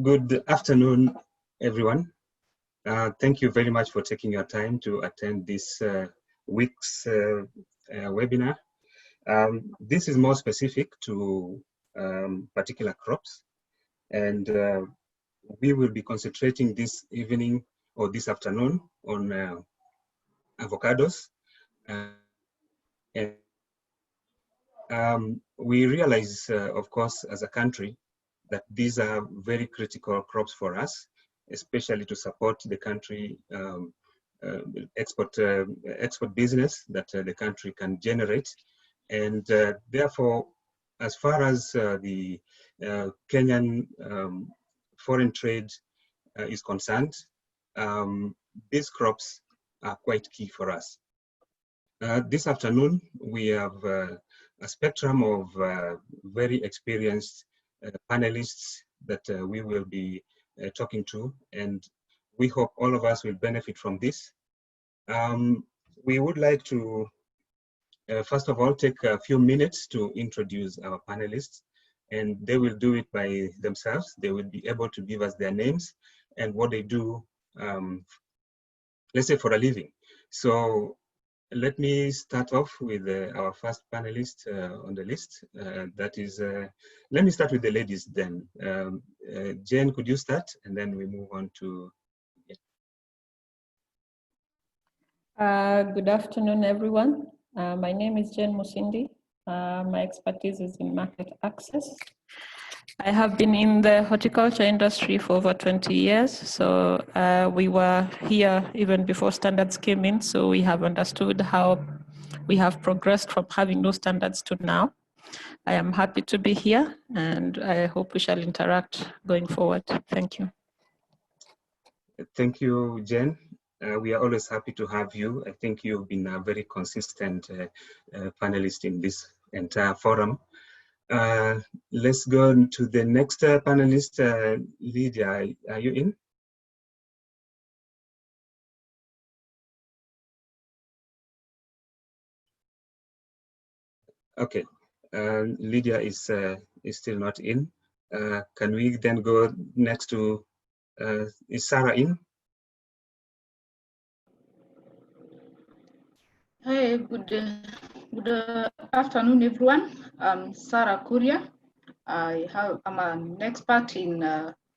Good afternoon, everyone. Thank you very much for taking your time to attend this week's webinar. This is more specific to particular crops, and we will be concentrating this evening or this afternoon on avocados. We realize, of course, as a country, that these are very critical crops for us, especially to support the country export business that the country can generate. And therefore, as far as the Kenyan foreign trade is concerned, these crops are quite key for us. This afternoon, we have a spectrum of very experienced panelists that we will be talking to, and we hope all of us will benefit from this. We would like to, first of all, take a few minutes to introduce our panelists, and they will do it by themselves. They will be able to give us their names and what they do, let's say, for a living. So let me start off with our first panelist on the list. That is, let me start with the ladies then. Jane, could you start? And then we move on to... Good afternoon, everyone. My name is Jane Musindi. My expertise is in market access. I have been in the horticulture industry for over 20 years. So we were here even before standards came in. So we have understood how we have progressed from having no standards to now. I am happy to be here, and I hope we shall interact going forward. Thank you. Thank you, Jen. We are always happy to have you. I think you've been a very consistent panelist in this entire forum. Let's go to the next panelist. Lydia, are you in? Okay, Lydia is still not in. Can we then go next to, is Sarah in? Hi, good afternoon, everyone. I'm Sarah Kuria. I'm an expert in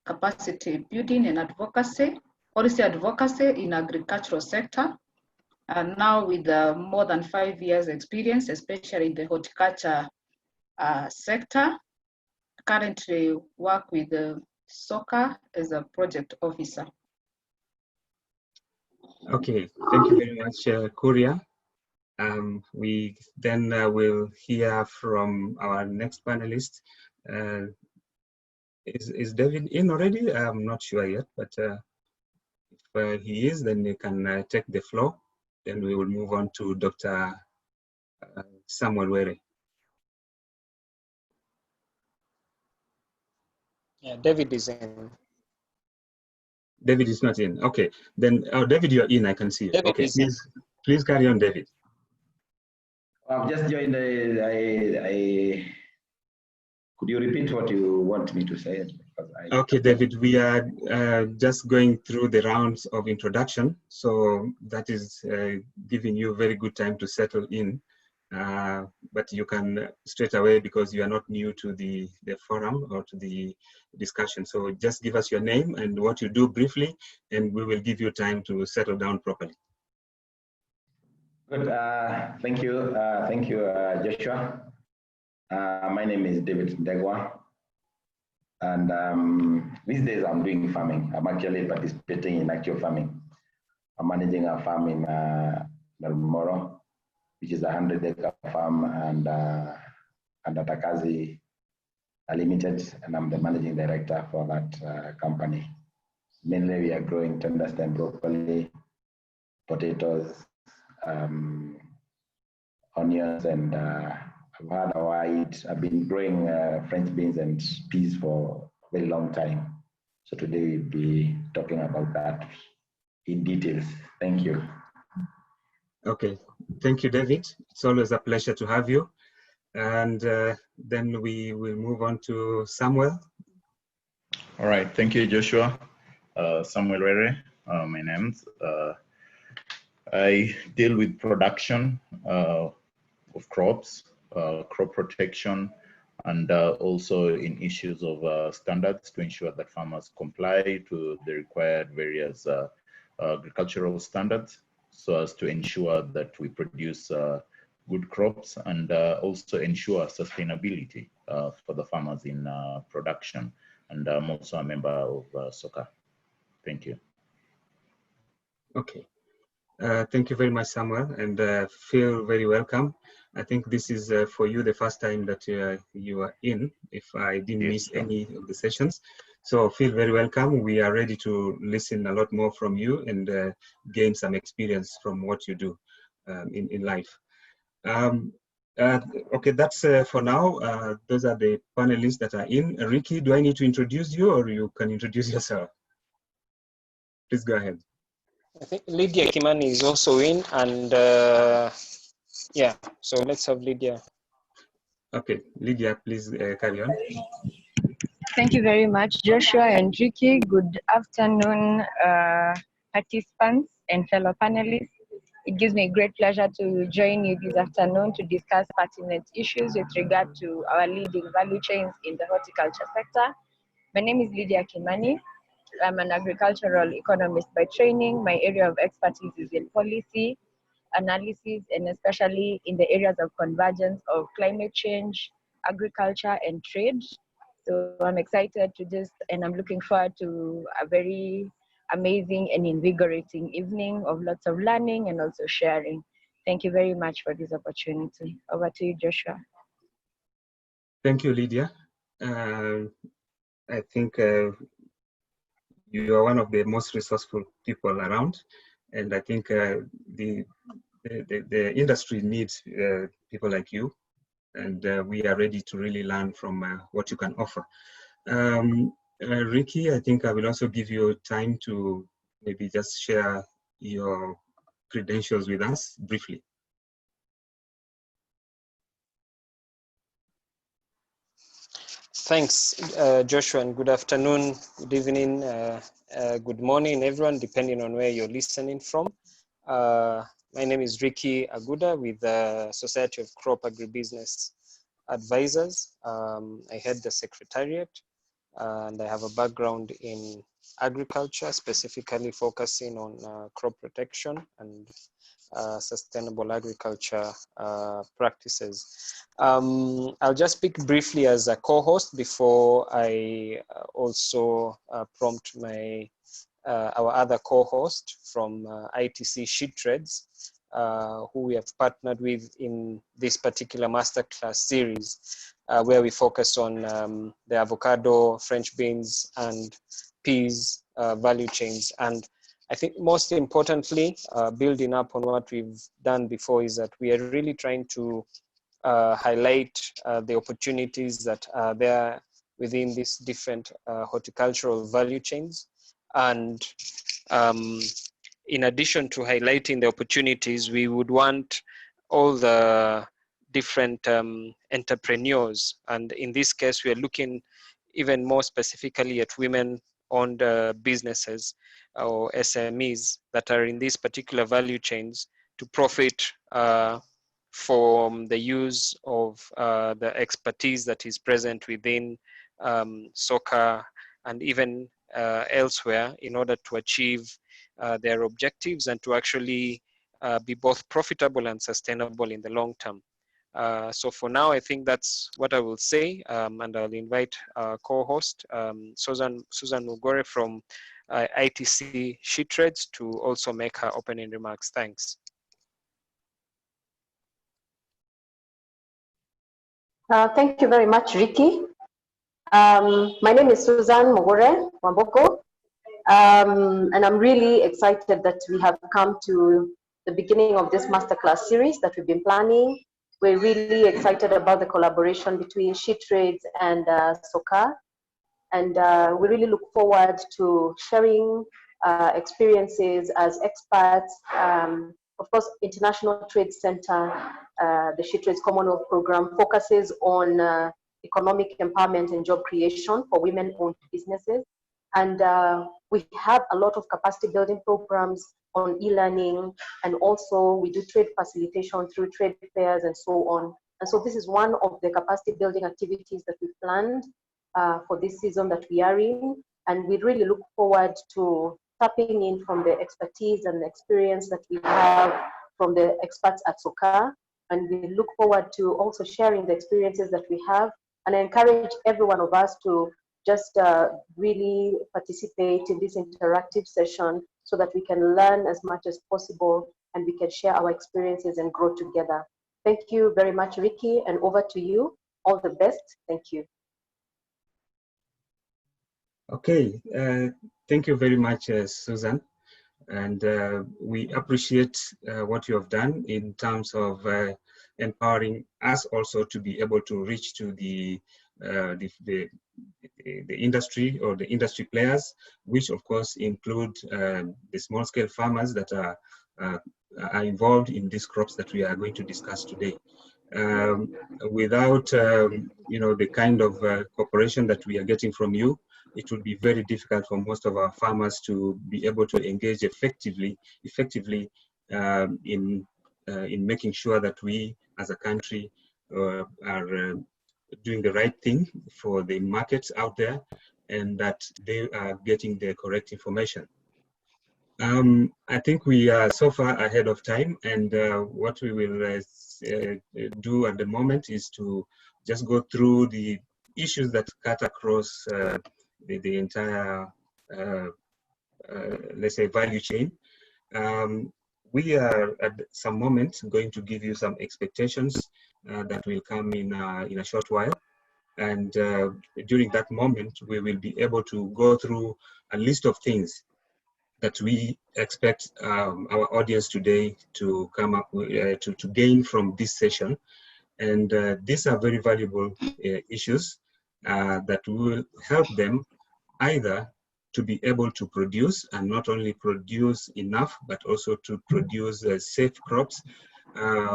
capacity building and advocacy, policy advocacy in agricultural sector. And now with more than 5 years experience, especially in the horticulture sector, currently work with the SOCAA as a project officer. Okay, thank you very much, Kuria. We then will hear from our next panelist. Is David in already? I'm not sure yet, but if he is, then he can take the floor. Then we will move on to Dr. Samuel Were. Yeah, David is in. David is not in. Okay, then David, you're in. I can see you. David okay, please carry on, David. I've just joined. Could you repeat what you want me to say? Okay, David, we are just going through the rounds of introduction, so that is giving you very good time to settle in. But you can straight away, because you are not new to the forum or to the discussion. So just give us your name and what you do briefly, and we will give you time to settle down properly. Good. Thank you. Thank you, Joshua. My name is David Ndegwa. And these days I'm doing farming. I'm actually participating in active farming. I'm managing a farm in Melmoro, which is a 100-acre farm, and under Takazi Limited, and I'm the managing director for that company. Mainly we are growing tender stem broccoli, potatoes, onions, and I've been growing French beans and peas for a very long time. So today we'll be talking about that in details. Thank you. Okay, thank you, David. It's always a pleasure to have you. And then we will move on to Samuel. All All right, thank you, Joshua. Samuel Rere, my name's. I deal with production of crops, crop protection, and also in issues of standards to ensure that farmers comply to the required various agricultural standards, so as to ensure that we produce good crops and also ensure sustainability for the farmers in production. And I'm also a member of SOCAA. Thank you. Okay. Thank you very much, Samuel, and feel very welcome. I think this is for you the first time that you are in, if I didn't miss any of the sessions. So feel very welcome. We are ready to listen a lot more from you and gain some experience from what you do in life. Okay, that's for now. Those are the panelists that are in. Ricky, do I need to introduce you, or you can introduce yourself? Please go ahead. I think Lydia Kimani is also in, and yeah, so let's have Lydia. Okay, Lydia, please carry on. Thank you very much, Joshua and Ricky. Good afternoon, participants and fellow panelists. It gives me great pleasure to join you this afternoon to discuss pertinent issues with regard to our leading value chains in the horticulture sector. My name is Lydia Kimani. I'm an agricultural economist by training. My area of expertise is in policy, analysis, and especially in the areas of convergence of climate change, agriculture, and trade. So I'm excited and I'm looking forward to a very amazing and invigorating evening of lots of learning and also sharing. Thank you very much for this opportunity. Over to you, Joshua. Thank you, Lydia. I think you are one of the most resourceful people around, and I think the industry needs people like you, and we are ready to really learn from what you can offer. Ricky, I think I will also give you time to maybe just share your credentials with us briefly. Thanks, Joshua, and good afternoon, good evening, good morning, everyone, depending on where you're listening from. My name is Ricky Aguda with the Society of Crop Agribusiness Advisors. I head the secretariat, and I have a background in agriculture, specifically focusing on crop protection and sustainable agriculture practices. I'll just speak briefly as a co-host before I also prompt our other co-host from ITC SheTrades, who we have partnered with in this particular masterclass series, where we focus on the avocado, French beans, and peas value chains. And I think most importantly, building up on what we've done before, is that we are really trying to highlight the opportunities that are there within these different horticultural value chains. And in addition to highlighting the opportunities, we would want all the different entrepreneurs, and in this case, we are looking even more specifically at women-owned businesses or SMEs that are in these particular value chains to profit from the use of the expertise that is present within SOCAA and even elsewhere, in order to achieve their objectives and to actually be both profitable and sustainable in the long term. So for now, I think that's what I will say, and I'll invite our co-host, Susan Mugore from ITC SheTrades, to also make her opening remarks. Thanks. Thank you very much, Ricky. My name is Susan Mugore Wamboko, and I'm really excited that we have come to the beginning of this masterclass series that we've been planning. We're really excited about the collaboration between SheTrades and SOCAA, and we really look forward to sharing experiences as experts. Of course, International Trade Center, the SheTrades Commonwealth Program focuses on economic empowerment and job creation for women-owned businesses. And we have a lot of capacity building programs on e-learning, and also we do trade facilitation through trade fairs and so on. And so this is one of the capacity building activities that we planned for this season that we are in. And we really look forward to tapping in from the expertise and the experience that we have from the experts at SOCAA. And we look forward to also sharing the experiences that we have. And I encourage every one of us to just really participate in this interactive session so that we can learn as much as possible and we can share our experiences and grow together. Thank you very much, Ricky, and over to you. All the best. Thank you. Okay, thank you very much, Susan. And we appreciate what you have done in terms of empowering us also to be able to reach to the industry or the industry players, which of course include the small scale farmers that are involved in these crops that we are going to discuss today. Without the kind of cooperation that we are getting from you, it would be very difficult for most of our farmers to be able to engage effectively in making sure that we as a country are doing the right thing for the markets out there and that they are getting the correct information. I think we are so far ahead of time, and what we will do at the moment is to just go through the issues that cut across the entire, let's say, value chain. We are at some moment going to give you some expectations that will come in a short while. And during that moment, we will be able to go through a list of things that we expect our audience today to come up with, to gain from this session. And these are very valuable issues that will help them either to be able to produce, and not only produce enough, but also to produce safe crops.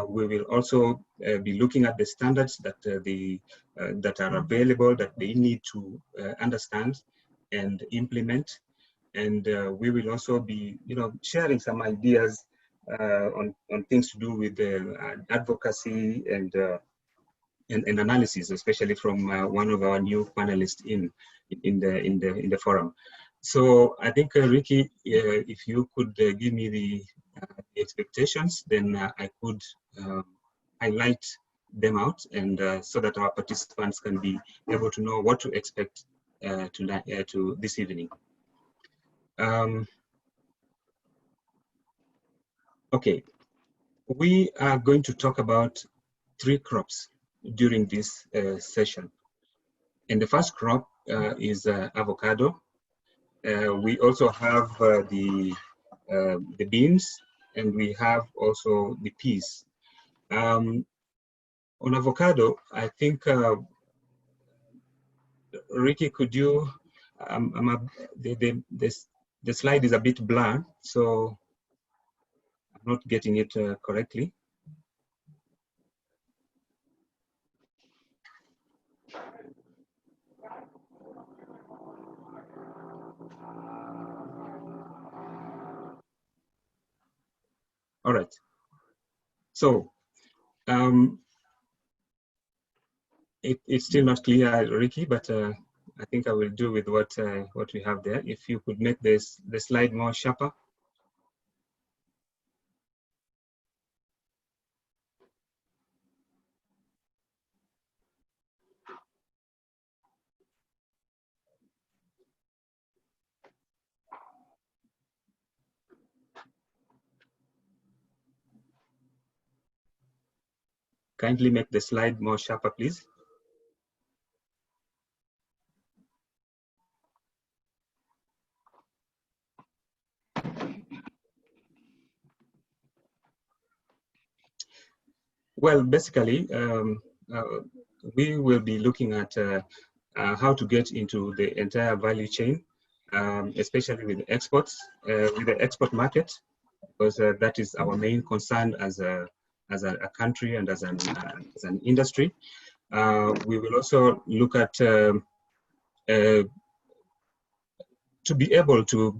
We will also be looking at the standards that that are available, that they need to understand and implement. And we will also be, sharing some ideas on things to do with advocacy and analysis, especially from one of our new panelists in the forum. So I think Ricky, if you could give me the expectations, then I could highlight them out, and so that our participants can be able to know what to expect to this evening. Okay, we are going to talk about 3 crops during this session. And the first crop is avocado. We also have the beans, and we have also the peas. On avocado, I think, Ricky, could you, the slide is a bit blurred, so I'm not getting it correctly. All right. So it's still not clear, Ricky, but I think I will do with what we have there. If you could make the slide more sharper. Kindly make the slide more sharper, please. Well, basically, we will be looking at how to get into the entire value chain, especially with exports, with the export market, because that is our main concern as a country and as an industry. We will also look at to be able to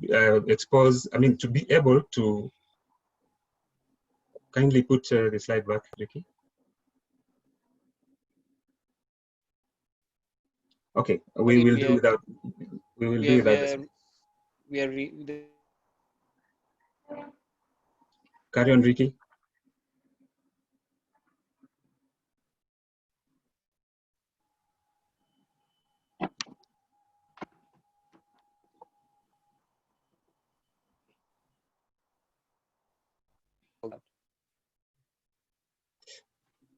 to be able to kindly put the slide back, Ricky. Okay, we will do without. We will do without this. Carry on, Ricky.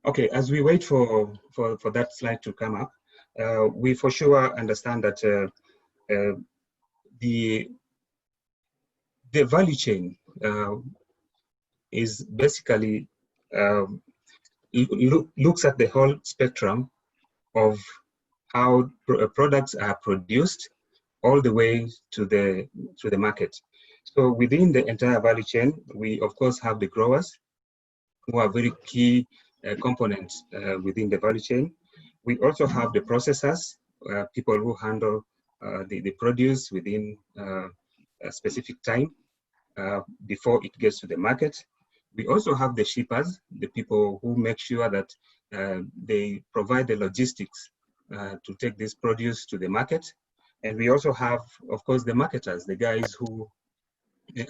Okay, as we wait for that slide to come up, we for sure understand that the value chain is basically looks at the whole spectrum of how products are produced all the way to the market. So within the entire value chain, we of course have the growers, who are very key components within the value chain. We also have the processors, people who handle the produce within a specific time before it gets to the market. We also have the shippers, the people who make sure that they provide the logistics to take this produce to the market. And we also have, of course, the marketers, the guys who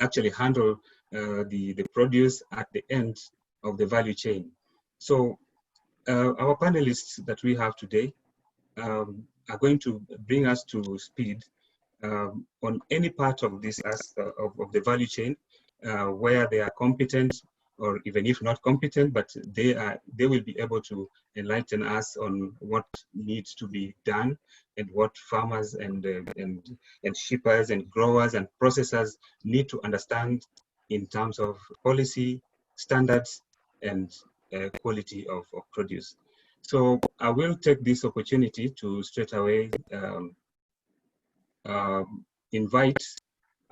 actually handle the produce at the end of the value chain. So our panelists that we have today are going to bring us to speed on any part of this of the value chain where they are competent, or even if not competent, but they will be able to enlighten us on what needs to be done and what farmers and shippers and growers and processors need to understand in terms of policy, standards, and quality of produce. So I will take this opportunity to straight away invite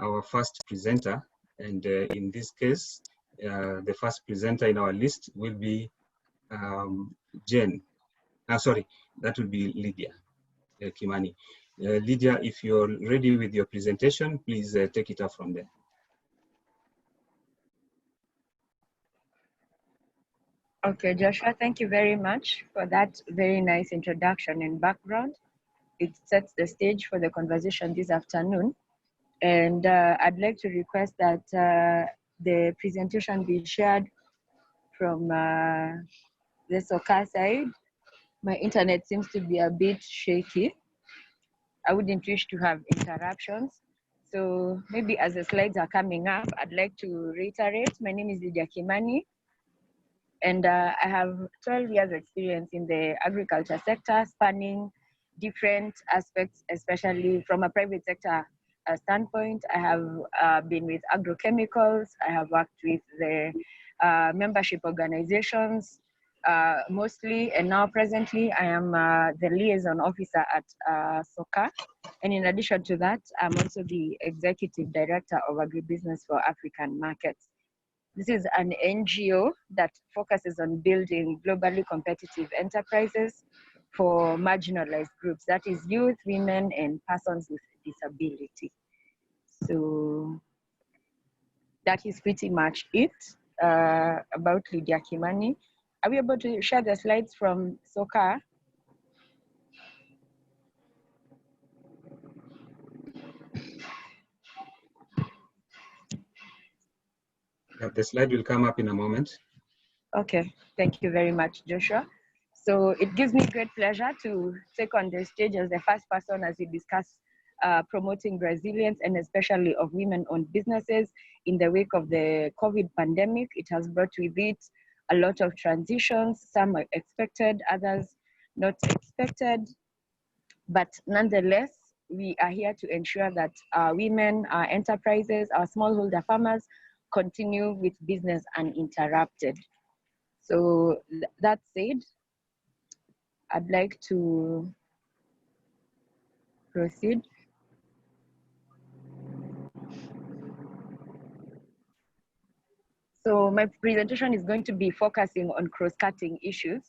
our first presenter, and in this case, the first presenter in our list will be Jen. Sorry, that will be Lydia Kimani. Lydia, if you're ready with your presentation, please take it up from there. Okay, Joshua, thank you very much for that very nice introduction and background. It sets the stage for the conversation this afternoon. And I'd like to request that the presentation be shared from the SOCAA side. My internet seems to be a bit shaky. I wouldn't wish to have interruptions. So maybe as the slides are coming up, I'd like to reiterate, my name is Lydia Kimani, and I have 12 years experience in the agriculture sector, spanning different aspects, especially from a private sector standpoint. I have been with agrochemicals. I have worked with the membership organizations mostly, and now presently I am the liaison officer at SOCAA. And in addition to that, I'm also the executive director of agribusiness for African markets. This is an NGO that focuses on building globally competitive enterprises for marginalized groups, that is youth, women, and persons with disability. So that is pretty much it about Lydia Kimani. Are we able to share the slides from SOCAA? The slide will come up in a moment. Okay, thank you very much, Joshua. So it gives me great pleasure to take on the stage as the first person as we discuss promoting resilience, and especially of women-owned businesses in the wake of the COVID pandemic. It has brought with it a lot of transitions, some are expected, others not expected. But nonetheless, we are here to ensure that our women, our enterprises, our smallholder farmers continue with business uninterrupted. So that said, I'd like to proceed. So my presentation is going to be focusing on cross-cutting issues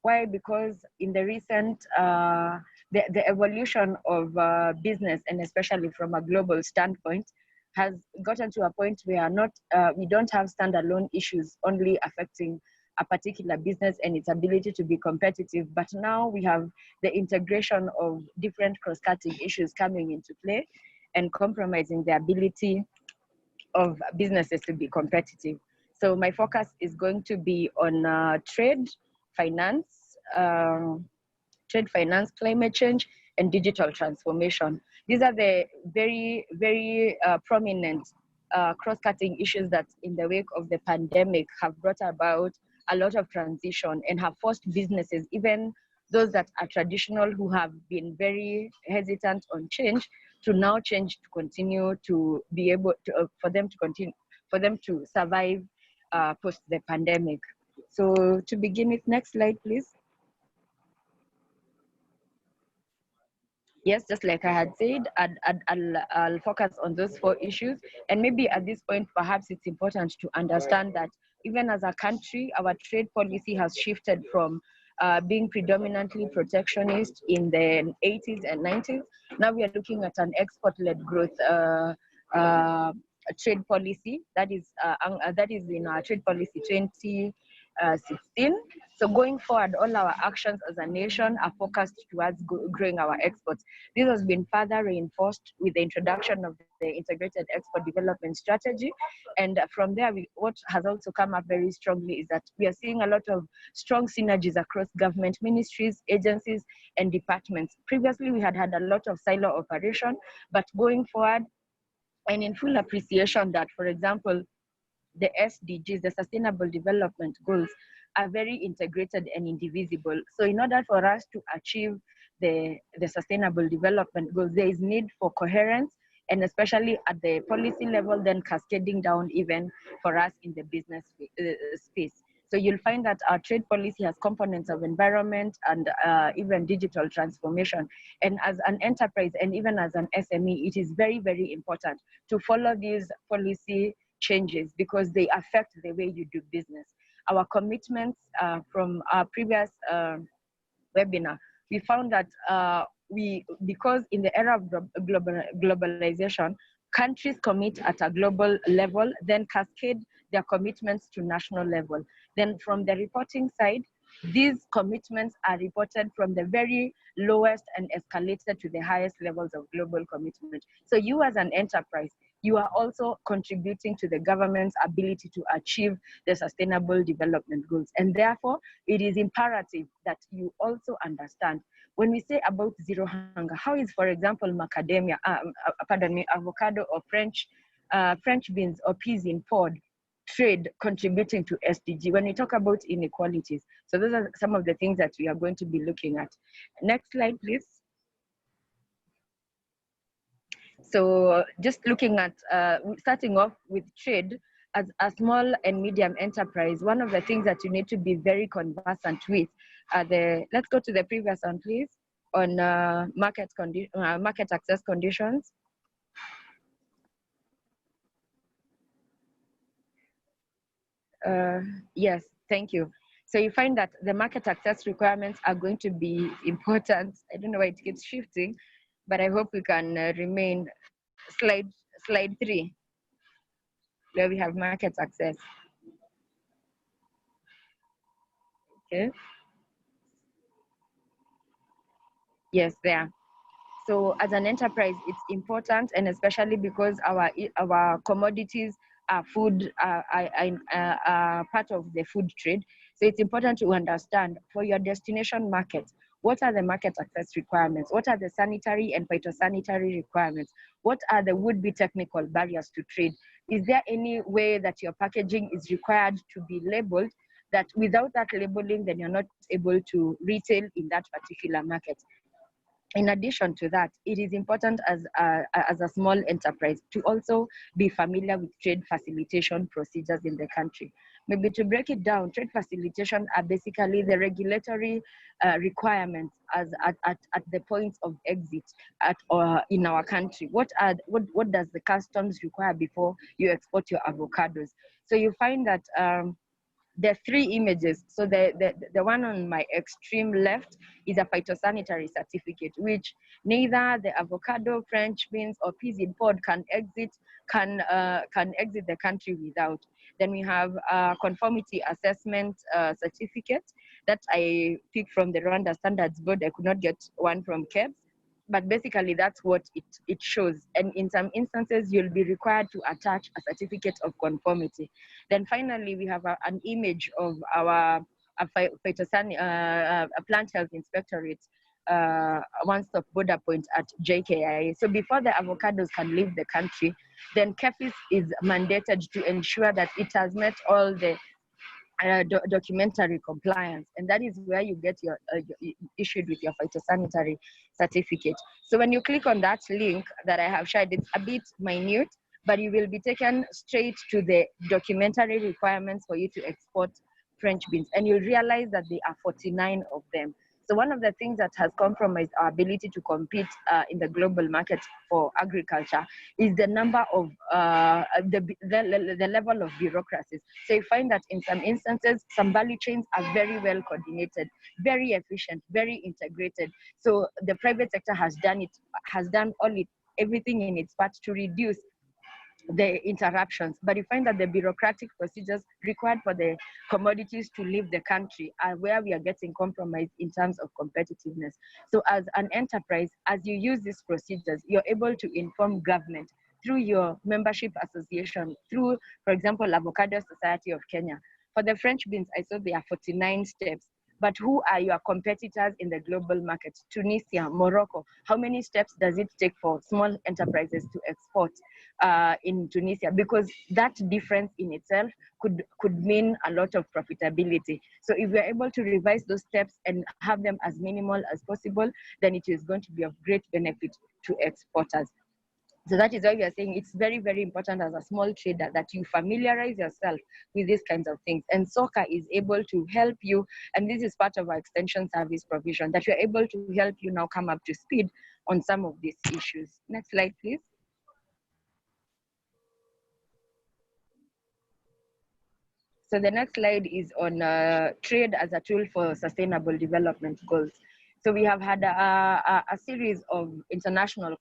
Why? Because in the recent, the evolution of business, and especially from a global standpoint, has gotten to a point where we don't have standalone issues only affecting a particular business and its ability to be competitive, but now we have the integration of different cross-cutting issues coming into play and compromising the ability of businesses to be competitive. So my focus is going to be on trade finance, climate change, and digital transformation. These are the very, very prominent cross-cutting issues that in the wake of the pandemic have brought about a lot of transition and have forced businesses, even those that are traditional, who have been very hesitant on change, to now change to continue to be able to, for them to survive post the pandemic. So to begin with, next slide, please. Yes, just like I had said, I'll focus on those 4 issues. And maybe at this point, perhaps it's important to understand that even as a country, our trade policy has shifted from being predominantly protectionist in the 80s and 90s. Now we are looking at an export-led growth trade policy that is in our trade policy 2016. So going forward, all our actions as a nation are focused towards growing our exports. This has been further reinforced with the introduction of the integrated export development strategy. And from there, what has also come up very strongly is that we are seeing a lot of strong synergies across government ministries, agencies, and departments. Previously, we had a lot of silo operation, but going forward, and in full appreciation that, for example, the SDGs, the Sustainable Development Goals, are very integrated and indivisible. So in order for us to achieve the Sustainable Development Goals, there is need for coherence, and especially at the policy level, then cascading down even for us in the business space. So you'll find that our trade policy has components of environment and even digital transformation. And as an enterprise and even as an SME, it is very, very important to follow these policy changes because they affect the way you do business. Our commitments from our previous webinar, we found that because in the era of globalization, countries commit at a global level, then cascade their commitments to national level. Then from the reporting side, these commitments are reported from the very lowest and escalated to the highest levels of global commitment. So you as an enterprise, you are also contributing to the government's ability to achieve the Sustainable Development Goals. And therefore, it is imperative that you also understand when we say about zero hunger, how is, for example, avocado or French beans or peas in pod trade contributing to SDG when we talk about inequalities? So those are some of the things that we are going to be looking at. Next slide, please. So just looking at, starting off with trade, as a small and medium enterprise, one of the things that you need to be very conversant with are let's go to the previous one, please, on market access conditions. Yes, thank you. So you find that the market access requirements are going to be important. I don't know why it keeps shifting, but I hope we can remain slide 3, where we have market access. Okay. Yes, there. So as an enterprise, it's important, and especially because our commodities are food, are part of the food trade. So it's important to understand for your destination market, what are the market access requirements? What are the sanitary and phytosanitary requirements? What are the would-be technical barriers to trade? Is there any way that your packaging is required to be labeled, that without that labeling, then you're not able to retail in that particular market? In addition to that, it is important as a small enterprise to also be familiar with trade facilitation procedures in the country. Maybe to break it down, trade facilitation are basically the regulatory requirements at the points of exit in our country. What does the customs require before you export your avocados? So you find that there are three images. So the one on my extreme left is a phytosanitary certificate, which neither the avocado, French beans, or peas in pod can exit the country without. Then we have a conformity assessment certificate that I picked from the Rwanda Standards Board. I could not get one from KEBS, but basically that's what it shows. And in some instances, you'll be required to attach a certificate of conformity. Then finally, we have an image of our a plant health inspectorate, one-stop border point at JKIA. So before the avocados can leave the country, then KEFIS is mandated to ensure that it has met all the documentary compliance, and that is where you get your issued with your phytosanitary certificate. So when you click on that link that I have shared, it's a bit minute, but you will be taken straight to the documentary requirements for you to export French beans, and you'll realize that there are 49 of them. So one of the things that has compromised our ability to compete in the global market for agriculture is the number of the level of bureaucracies. So you find that in some instances, some value chains are very well coordinated, very efficient, very integrated. So the private sector has done everything in its part to reduce the interruptions, but you find that the bureaucratic procedures required for the commodities to leave the country are where we are getting compromised in terms of competitiveness. So as an enterprise, as you use these procedures, you're able to inform government through your membership association, through, for example, Avocado Society of Kenya. For the French beans, I saw there are 49 steps. But who are your competitors in the global market? Tunisia, Morocco. How many steps does it take for small enterprises to export in Tunisia? Because that difference in itself could mean a lot of profitability. So if we're able to revise those steps and have them as minimal as possible, then it is going to be of great benefit to exporters. So that is why we are saying it's very, very important as a small trader that you familiarize yourself with these kinds of things. And SOCAA is able to help you, and this is part of our extension service provision, that we're able to help you now come up to speed on some of these issues. Next slide, please. So the next slide is on trade as a tool for sustainable development goals. So we have had a series of international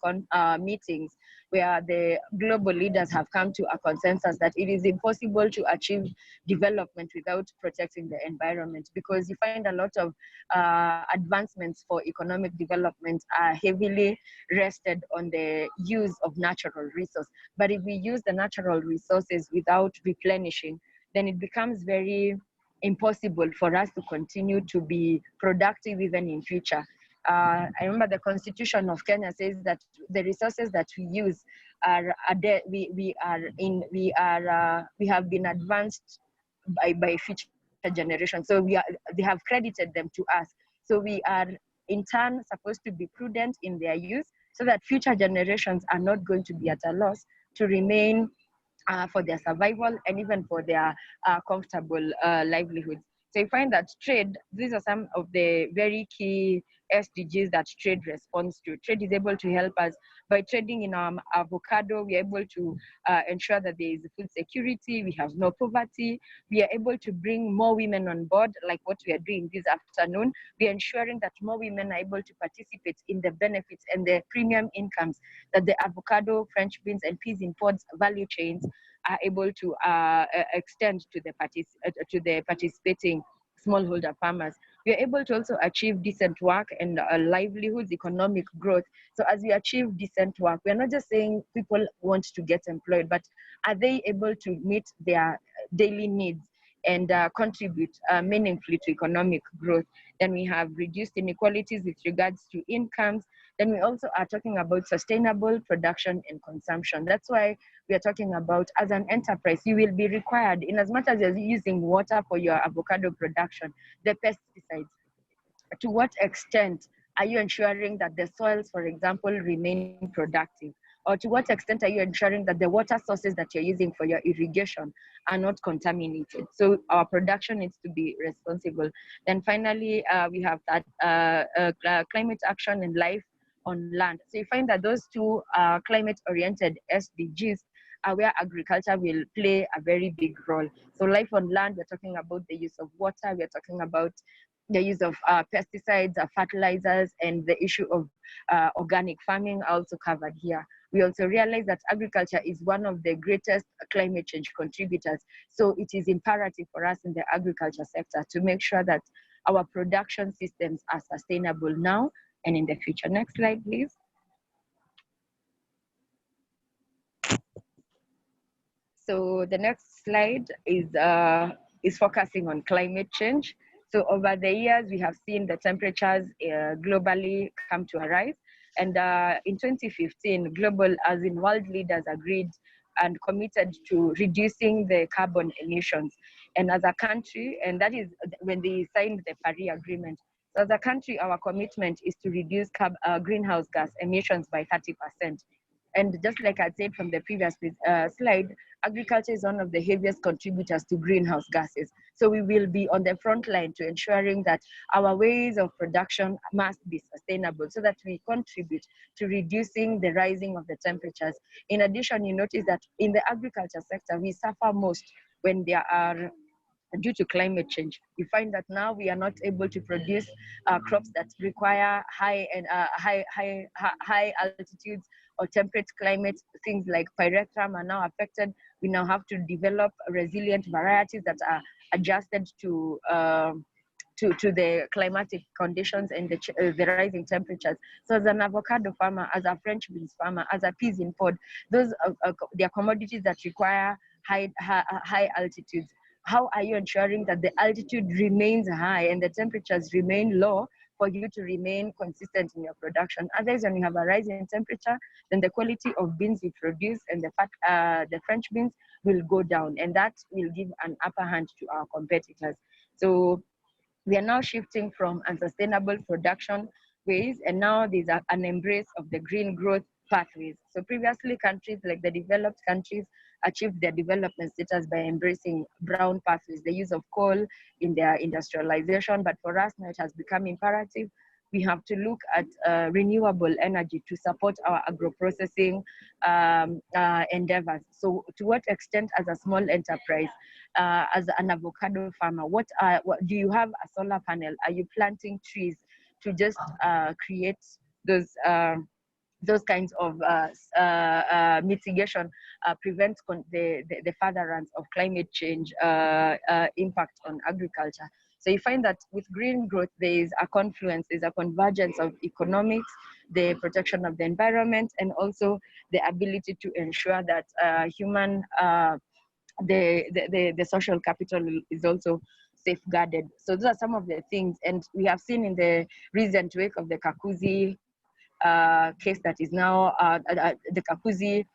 meetings where the global leaders have come to a consensus that it is impossible to achieve development without protecting the environment, because you find a lot of advancements for economic development are heavily rested on the use of natural resources. But if we use the natural resources without replenishing, then it becomes very impossible for us to continue to be productive even in future. I remember the Constitution of Kenya says that the resources that we use we have been advanced by future generations. So they have credited them to us. So we are in turn supposed to be prudent in their use so that future generations are not going to be at a loss to remain for their survival and even for their comfortable livelihoods. So you find that trade, these are some of the very key SDGs that trade responds to. Trade is able to help us by trading in avocado. We are able to ensure that there is food security. We have no poverty. We are able to bring more women on board, like what we are doing this afternoon. We are ensuring that more women are able to participate in the benefits and the premium incomes that the avocado, French beans, and peas in pods value chains are able to extend to the participating smallholder farmers. We are able to also achieve decent work and livelihoods, economic growth. So as we achieve decent work, we are not just saying people want to get employed, but are they able to meet their daily needs and contribute meaningfully to economic growth? Then we have reduced inequalities with regards to incomes. Then we also are talking about sustainable production and consumption. That's why we are talking about, as an enterprise, you will be required, in as much as you're using water for your avocado production, the pesticides. To what extent are you ensuring that the soils, for example, remain productive? Or to what extent are you ensuring that the water sources that you're using for your irrigation are not contaminated? So our production needs to be responsible. Then finally, we have that climate action and life on land. So you find that those two climate-oriented SDGs are where agriculture will play a very big role. So life on land, we're talking about the use of water, we're talking about the use of pesticides, fertilizers, and the issue of organic farming are also covered here. We also realize that agriculture is one of the greatest climate change contributors. So it is imperative for us in the agriculture sector to make sure that our production systems are sustainable now and in the future. Next slide, please. So the next slide is focusing on climate change. So over the years, we have seen the temperatures globally come to a rise. And in 2015, global, as in world leaders, agreed and committed to reducing the carbon emissions. And as a country, and that is when they signed the Paris Agreement. So as a country, our commitment is to reduce greenhouse gas emissions by 30%. And just like I said from the previous slide, agriculture is one of the heaviest contributors to greenhouse gases. So we will be on the front line to ensuring that our ways of production must be sustainable so that we contribute to reducing the rising of the temperatures. In addition, you notice that in the agriculture sector, we suffer most when there are due to climate change. You find that now we are not able to produce crops that require high altitudes or temperate climate. Things like pyrethrum are now affected. We now have to develop resilient varieties that are adjusted to the climatic conditions and the rising temperatures. So as an avocado farmer, as a French beans farmer, as a peas in pod, those they are commodities that require high altitudes. How are you ensuring that the altitude remains high and the temperatures remain low for you to remain consistent in your production? Otherwise, when you have a rise in temperature, then the quality of beans you produce and the French beans will go down, and that will give an upper hand to our competitors. So we are now shifting from unsustainable production ways, and now there's an embrace of the green growth pathways. So previously, countries like the developed countries achieved their development status by embracing brown pathways, the use of coal in their industrialization. But for us now, it has become imperative. We have to look at renewable energy to support our agro-processing endeavors. So to what extent, as a small enterprise, as an avocado farmer, what do you have a solar panel? Are you planting trees to just create those kinds of mitigation, prevent the furtherance of climate change impact on agriculture? So you find that with green growth, there is a confluence, there's a convergence of economics, the protection of the environment, and also the ability to ensure that the social capital is also safeguarded. So those are some of the things, and we have seen in the recent wake of the Kakuzi case that is now the Kakuzi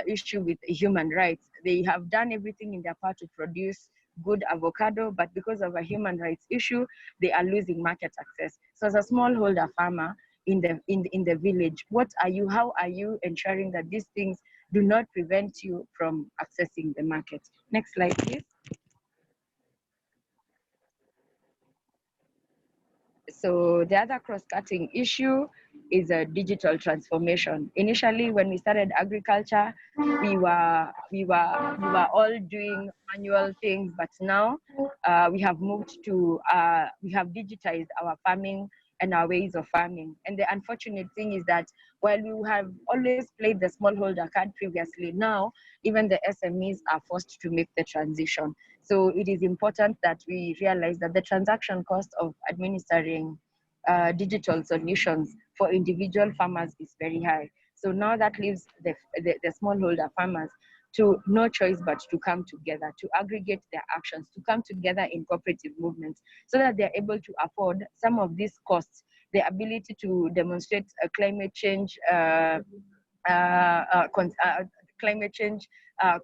issue with human rights. They have done everything in their part to produce good avocado, but because of a human rights issue, they are losing market access. So as a smallholder farmer in the village, how are you ensuring that these things do not prevent you from accessing the market? Next slide, please. So the other cross-cutting issue is a digital transformation. Initially, when we started agriculture, we were all doing manual things, but now we have moved to we have digitized our farming and our ways of farming. And the unfortunate thing is that while we have always played the smallholder card previously, now even the SMEs are forced to make the transition. So it is important that we realize that the transaction cost of administering digital solutions for individual farmers is very high. So now that leaves the smallholder farmers to no choice but to come together, to aggregate their actions, to come together in cooperative movements so that they're able to afford some of these costs, the ability to demonstrate climate change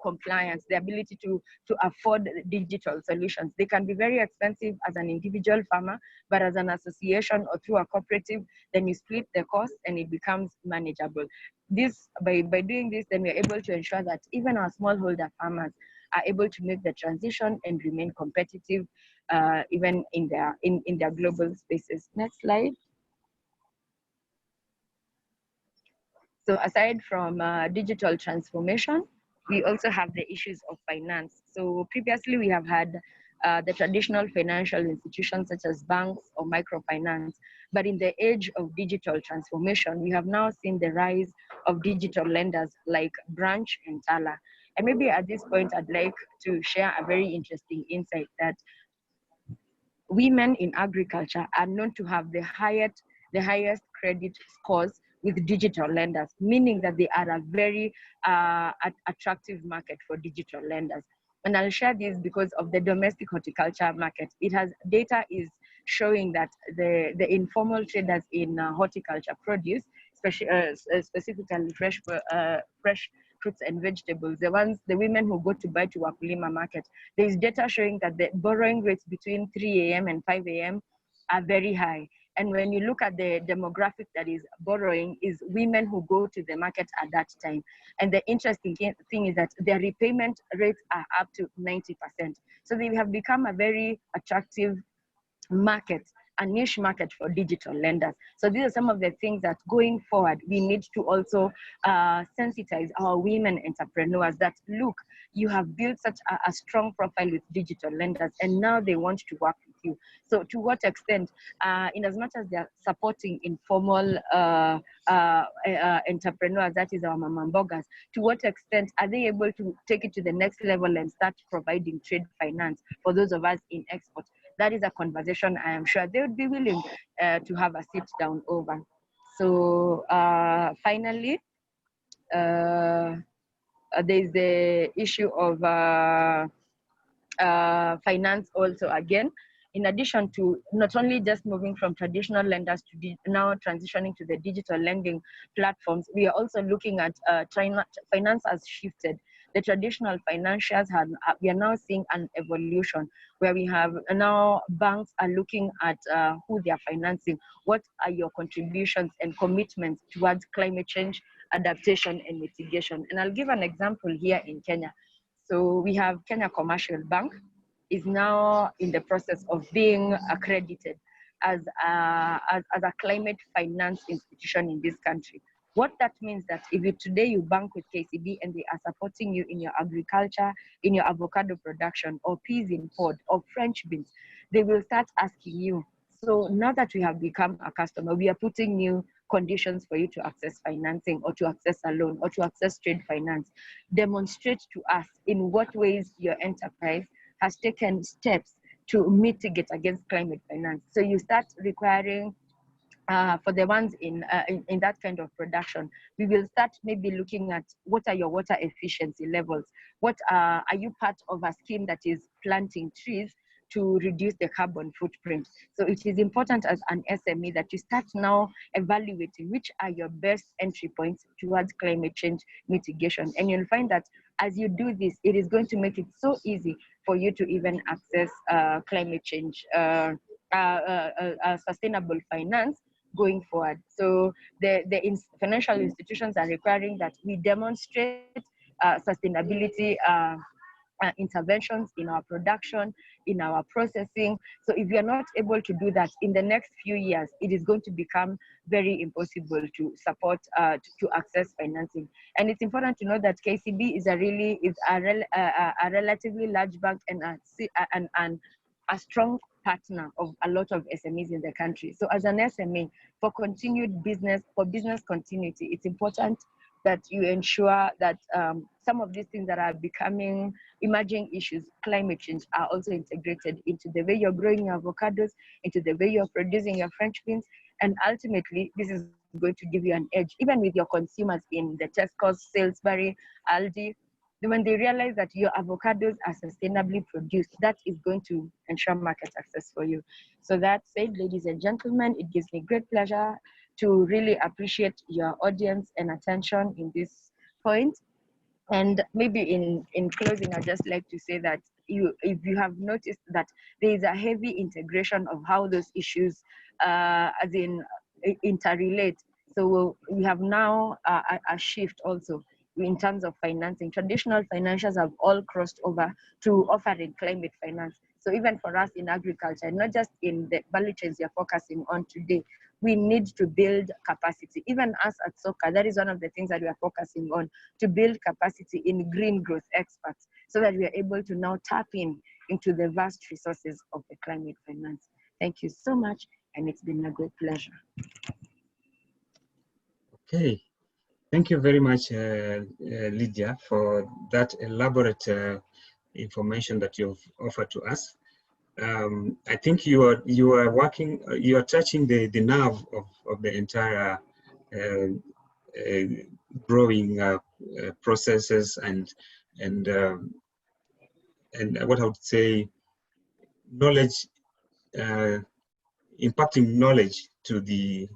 compliance, the ability to afford digital solutions. They can be very expensive as an individual farmer, but as an association or through a cooperative, then you split the cost and it becomes manageable. This, by doing this, then we're able to ensure that even our smallholder farmers are able to make the transition and remain competitive even in their global spaces. Next slide. So aside from digital transformation, we also have the issues of finance. So previously we have had the traditional financial institutions such as banks or microfinance. But in the age of digital transformation, we have now seen the rise of digital lenders like Branch and Tala. And maybe at this point, I'd like to share a very interesting insight that women in agriculture are known to have the highest credit scores with digital lenders, meaning that they are a very attractive market for digital lenders. And I'll share this because of the domestic horticulture market. It has data is showing that the informal traders in horticulture produce, specifically fresh fruits and vegetables, the women who go to buy to Wakulima market, there is data showing that the borrowing rates between 3 a.m. and 5 a.m. are very high. And when you look at the demographic that is borrowing, is women who go to the market at that time. And the interesting thing is that their repayment rates are up to 90%. So they have become a very attractive market, a niche market for digital lenders. So these are some of the things that going forward, we need to also sensitize our women entrepreneurs that, look, you have built such a strong profile with digital lenders and now they want to work with you. So to what extent, in as much as they're supporting informal entrepreneurs, that is our mama mbogas, to what extent are they able to take it to the next level and start providing trade finance for those of us in export? That is a conversation I am sure they would be willing to have a sit down over. So finally, there's the issue of finance also again. In addition to not only just moving from traditional lenders to now transitioning to the digital lending platforms, we are also looking at finance has shifted. The traditional financiers we are now seeing an evolution where we have now banks are looking at who they are financing. What are your contributions and commitments towards climate change, adaptation and mitigation? And I'll give an example here in Kenya. So we have Kenya Commercial Bank is now in the process of being accredited as a climate finance institution in this country. What that means that if today you bank with KCB and they are supporting you in your agriculture, in your avocado production, or peas import, or French beans, they will start asking you. So now that we have become a customer, we are putting new conditions for you to access financing or to access a loan or to access trade finance. Demonstrate to us in what ways your enterprise has taken steps to mitigate against climate finance. So you start requiring for the ones in that kind of production, we will start maybe looking at what are your water efficiency levels? What are you part of a scheme that is planting trees to reduce the carbon footprint? So it is important as an SME that you start now evaluating which are your best entry points towards climate change mitigation. And you'll find that as you do this, it is going to make it so easy for you to even access climate change, sustainable finance going forward. So the financial institutions are requiring that we demonstrate sustainability interventions in our production, in our processing. So if we are not able to do that in the next few years, it is going to become very impossible to support, to access financing. And it's important to know that KCB is a relatively large bank and a strong partner of a lot of SMEs in the country. So as an SME, for continued business, for business continuity, it's important that you ensure that some of these things that are becoming emerging issues, climate change, are also integrated into the way you're growing your avocados, into the way you're producing your French beans. And ultimately, this is going to give you an edge, even with your consumers in the Tesco's, Salisbury, Aldi. When they realize that your avocados are sustainably produced, that is going to ensure market access for you. So that said, ladies and gentlemen, it gives me great pleasure to really appreciate your audience and attention in this point. And maybe in closing, I'd just like to say that if you have noticed that there is a heavy integration of how those issues as in interrelate. So we have now a shift also in terms of financing. Traditional financiers have all crossed over to offering climate finance. So even for us in agriculture, not just in the value chains you're focusing on today, we need to build capacity. Even us at SOCAA, that is one of the things that we are focusing on, to build capacity in green growth experts so that we are able to now tap into the vast resources of the climate finance. Thank you so much, and it's been a great pleasure. Okay, thank you very much, Lydia, for that elaborate information that you've offered to us. I think you are touching the nerve of the entire growing processes and what I would say, knowledge, impacting knowledge to the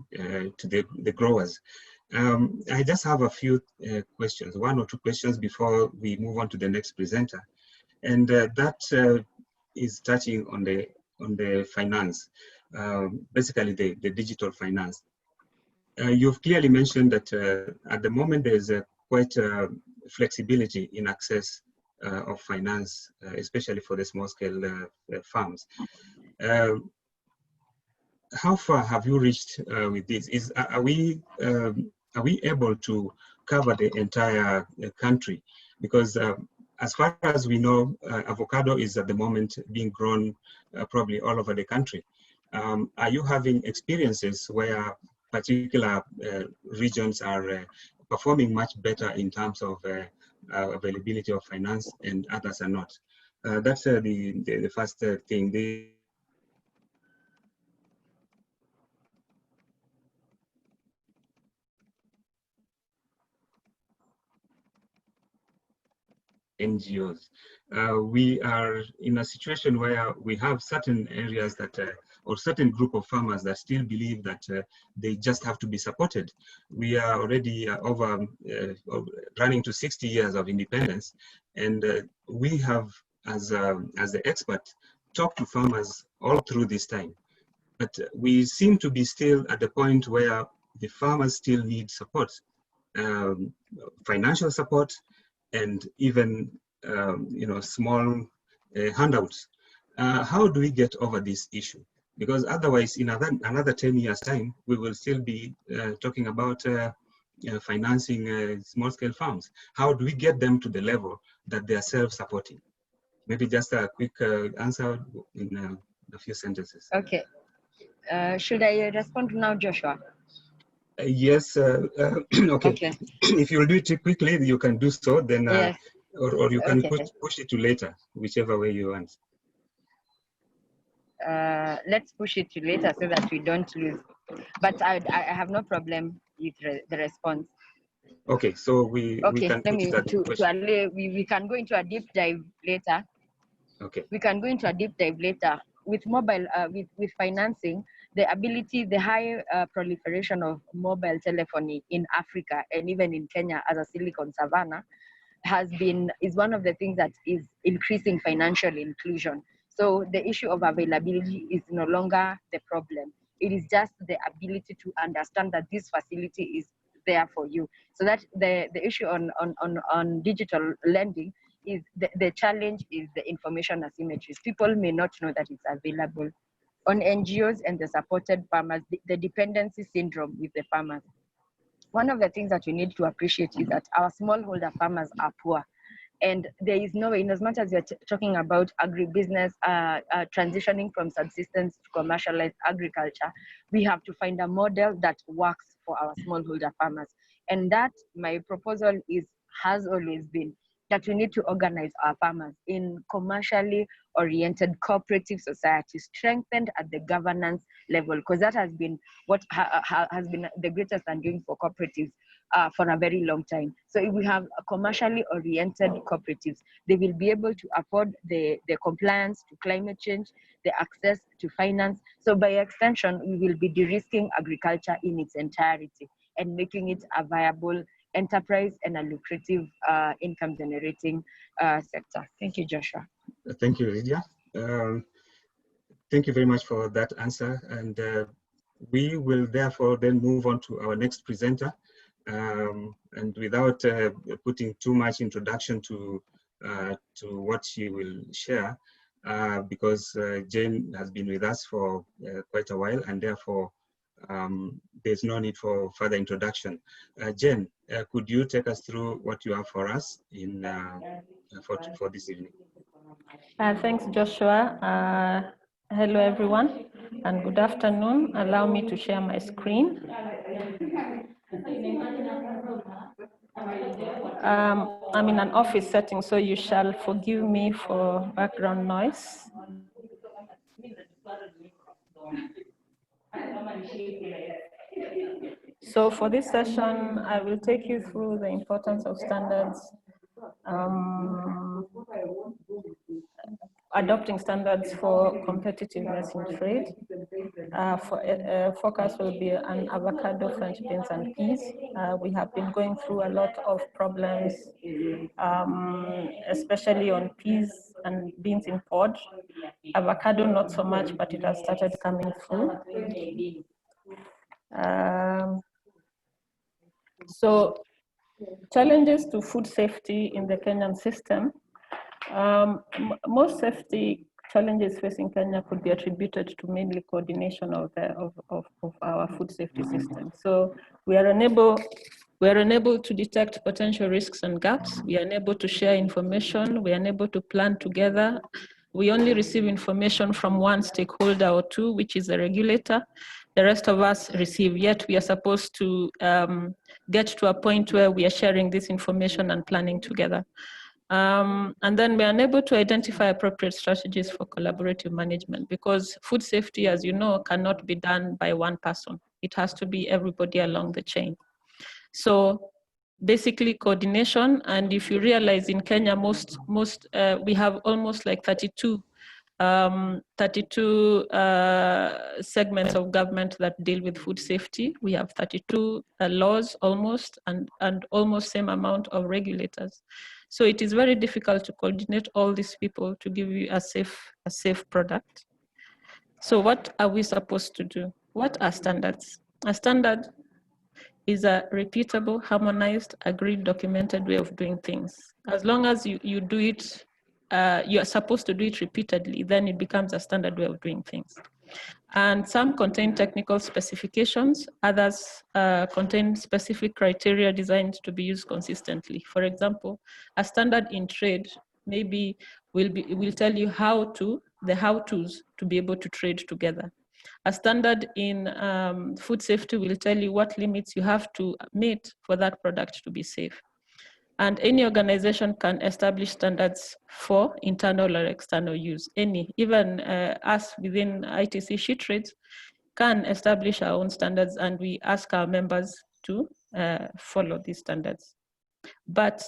growers. I just have a few questions, one or two questions before we move on to the next presenter, and that is touching on the finance, basically the digital finance. You've clearly mentioned that at the moment there's quite flexibility in access of finance, especially for the small-scale farms. How far have you reached with this? Are we able to cover the entire country? Because as far as we know, avocado is at the moment being grown probably all over the country. Are you having experiences where particular regions are performing much better in terms of availability of finance and others are not? That's the first thing. The NGOs. We are in a situation where we have certain areas that, or certain group of farmers that still believe that they just have to be supported. We are already over running to 60 years of independence, and we have, as the expert, talked to farmers all through this time. But we seem to be still at the point where the farmers still need support, financial support, and even small handouts. How do we get over this issue? Because otherwise, in another 10 years' time, we will still be talking about financing small-scale farms. How do we get them to the level that they are self-supporting? Maybe just a quick answer in a few sentences. Okay. Should I respond now, Joshua? Yes. Okay. If you'll do it quickly, you can do so. Then, yes. or you can push it to later, whichever way you want. Let's push it to later so that we don't lose. But I have no problem with the response. Okay, so we can put we can go into a deep dive later. Okay. We can go into a deep dive later. With mobile, with financing, the high proliferation of mobile telephony in Africa and even in Kenya as a Silicon Savannah is one of the things that is increasing financial inclusion. So the issue of availability is no longer the problem. It is just the ability to understand that this facility is there for you. So that the issue on digital lending is the challenge is the information asymmetries. People may not know that it's available. On NGOs and the supported farmers, the dependency syndrome with the farmers. One of the things that we need to appreciate is that our smallholder farmers are poor. And there is no way, in as much as you're talking about agribusiness, transitioning from subsistence to commercialized agriculture, we have to find a model that works for our smallholder farmers. And that, my proposal has always been that we need to organize our farmers in commercially oriented cooperative societies, strengthened at the governance level, because that has been what has been the greatest undoing for cooperatives for a very long time. So if we have a commercially oriented cooperatives, they will be able to afford the compliance to climate change, the access to finance. So by extension, we will be de-risking agriculture in its entirety and making it a viable enterprise and a lucrative income generating sector. Thank you, Joshua. Thank you, Lydia. Thank you very much for that answer. And we will therefore then move on to our next presenter. And without putting too much introduction to what she will share, because Jane has been with us for quite a while, and therefore there's no need for further introduction. Jen, could you take us through what you have for us in for this evening? Thanks, Joshua. Hello, everyone, and good afternoon. Allow me to share my screen. I'm in an office setting, so you shall forgive me for background noise. So for this session, I will take you through the importance of standards, adopting standards for competitiveness in trade. Focus will be on avocado, French beans, and peas. We have been going through a lot of problems, especially on peas and beans in pod. Avocado, not so much, but it has started coming through. So challenges to food safety in the Kenyan system. Most safety challenges facing Kenya could be attributed to mainly coordination of our food safety system. So we are unable to detect potential risks and gaps. We are unable to share information. We are unable to plan together. We only receive information from one stakeholder or two, which is the regulator. The rest of us receive, yet we are supposed to get to a point where we are sharing this information and planning together. And then we are unable to identify appropriate strategies for collaborative management, because food safety, as you know, cannot be done by one person. It has to be everybody along the chain. So basically coordination, and if you realize in Kenya, we have almost like 32 segments of government that deal with food safety. We have 32 laws almost, and almost same amount of regulators. So it is very difficult to coordinate all these people to give you a safe product. So what are we supposed to do? What are standards? A standard is a repeatable, harmonized, agreed, documented way of doing things. As long as you do it, you are supposed to do it repeatedly, then it becomes a standard way of doing things. And some contain technical specifications, others contain specific criteria designed to be used consistently. For example, a standard in trade maybe will tell you the how-tos to be able to trade together. A standard in food safety will tell you what limits you have to meet for that product to be safe. And any organization can establish standards for internal or external use. Even us within ITC SheTrades can establish our own standards, and we ask our members to follow these standards. But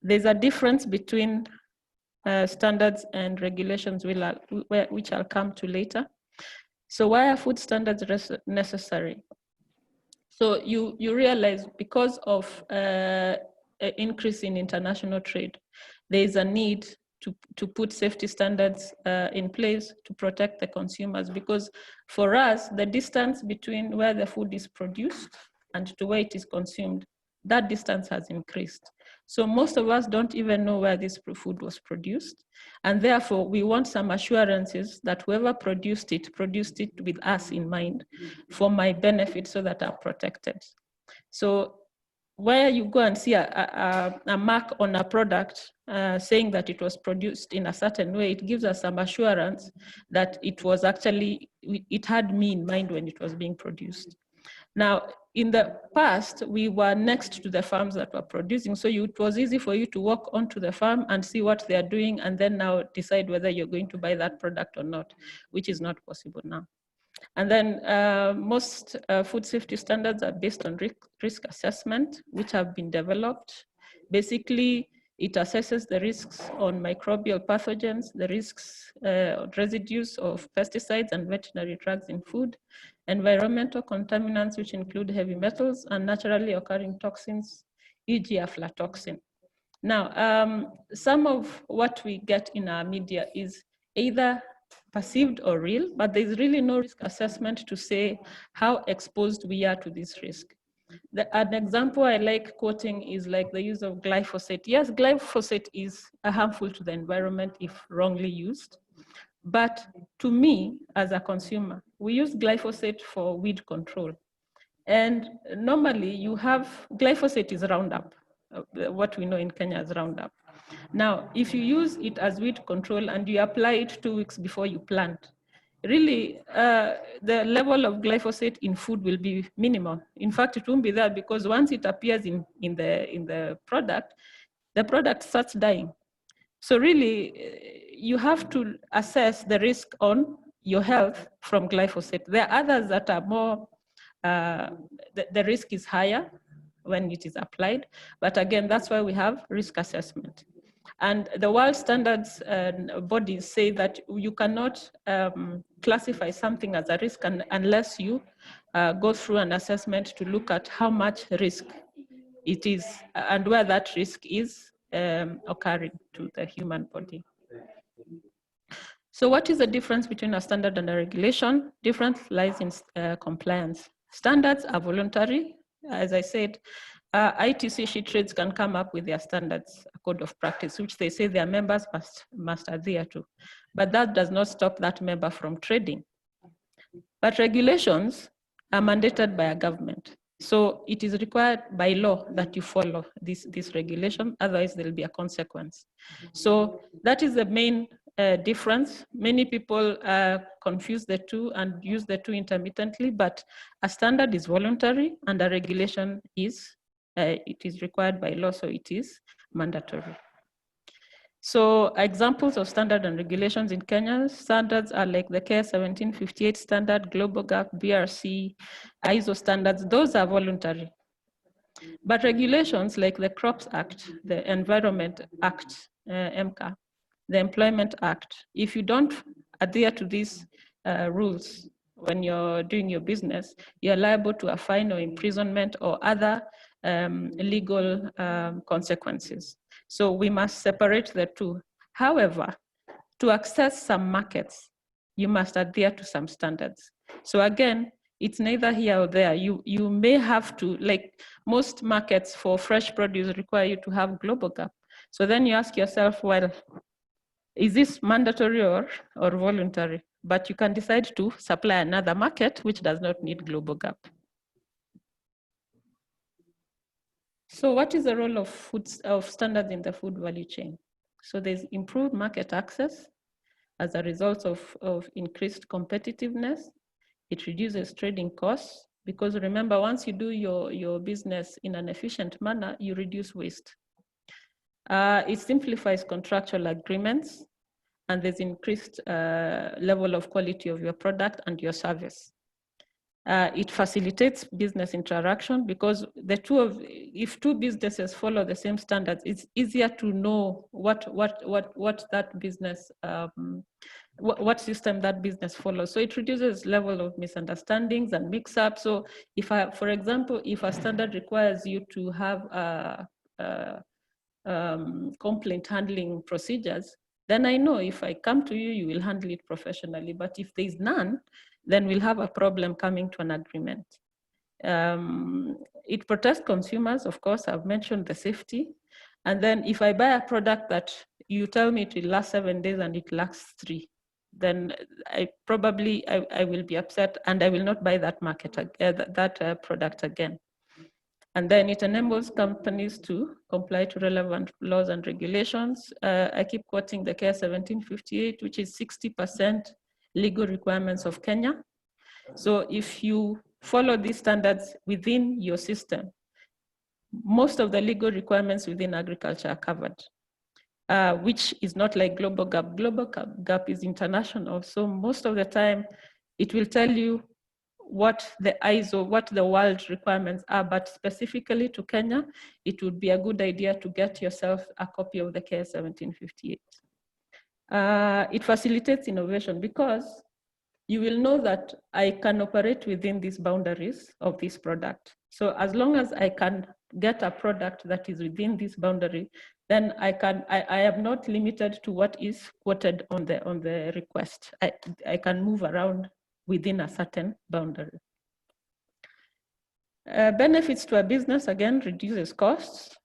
there's a difference between standards and regulations, which I'll come to later. So why are food standards necessary? So you realize because of increase in international trade, there is a need to put safety standards in place to protect the consumers, because for us, the distance between where the food is produced and to where it is consumed, that distance has increased. So most of us don't even know where this food was produced. And therefore, we want some assurances that whoever produced it with us in mind for my benefit, so that I'm protected. So where you go and see a mark on a product saying that it was produced in a certain way, it gives us some assurance that it had me in mind when it was being produced. Now, in the past, we were next to the farms that were producing, so it was easy for you to walk onto the farm and see what they are doing, and then now decide whether you're going to buy that product or not, which is not possible now. And then most food safety standards are based on risk assessment, which have been developed. Basically, it assesses the risks on microbial pathogens, the risks on residues of pesticides and veterinary drugs in food, environmental contaminants, which include heavy metals and naturally occurring toxins, e.g. aflatoxin. Now, some of what we get in our media is either perceived or real, but there's really no risk assessment to say how exposed we are to this risk. An example I like quoting is like the use of glyphosate. Yes, glyphosate is harmful to the environment if wrongly used, But to me, as a consumer, we use glyphosate for weed control. And normally you have, glyphosate is Roundup. What we know in Kenya is Roundup. Now, if you use it as weed control and you apply it 2 weeks before you plant, really the level of glyphosate in food will be minimal. In fact, it won't be there because once it appears in the product starts dying. So really, you have to assess the risk on your health from glyphosate. There are others that are more, the risk is higher when it is applied. But again, that's why we have risk assessment. And the world standards bodies say that you cannot classify something as a risk unless you go through an assessment to look at how much risk it is and where that risk is occurring to the human body. So what is the difference between a standard and a regulation? Difference lies in compliance. Standards are voluntary. As I said, ITC SheTrades can come up with their standards, a code of practice, which they say their members must adhere to. But that does not stop that member from trading. But regulations are mandated by a government. So it is required by law that you follow this regulation, otherwise there will be a consequence. So that is the main difference. Many people confuse the two and use the two intermittently, but a standard is voluntary and a regulation is, it is required by law, so it is mandatory. So examples of standard and regulations in Kenya, standards are like the KS 1758 standard, Global GAP, BRC, ISO standards, those are voluntary. But regulations like the Crops Act, the Environment Act, MCA, the Employment Act, if you don't adhere to these rules when you're doing your business, you're liable to a fine or imprisonment or other legal consequences. So we must separate the two. However, to access some markets, you must adhere to some standards. So again, it's neither here or there. You may have to, like most markets for fresh produce require you to have global GAP. So then you ask yourself, well, is this mandatory or voluntary? But you can decide to supply another market which does not need global GAP. So what is the role of standards in the food value chain? So there's improved market access as a result of increased competitiveness. It reduces trading costs because remember, once you do your business in an efficient manner, you reduce waste. It simplifies contractual agreements and there's increased level of quality of your product and your service. It facilitates business interaction because if two businesses follow the same standards, it's easier to know what that business, what system that business follows. So it reduces level of misunderstandings and mix-up. So for example, if a standard requires you to have complaint handling procedures, then I know if I come to you, you will handle it professionally. But if there's none, then we'll have a problem coming to an agreement. It protects consumers, of course, I've mentioned the safety. And then if I buy a product that you tell me it will last 7 days and it lasts 3, then I will be upset and I will not buy that product again. And then it enables companies to comply to relevant laws and regulations. I keep quoting the KS 1758, which is 60% legal requirements of Kenya. So if you follow these standards within your system, most of the legal requirements within agriculture are covered, which is not like global GAP. Global GAP is international. So most of the time, it will tell you what the ISO, what the world requirements are, but specifically to Kenya, it would be a good idea to get yourself a copy of the KS 1758. It facilitates innovation because you will know that I can operate within these boundaries of this product. So as long as I can get a product that is within this boundary, then I am not limited to what is quoted on the request. I can move around within a certain boundary. Benefits to a business, again, reduces costs.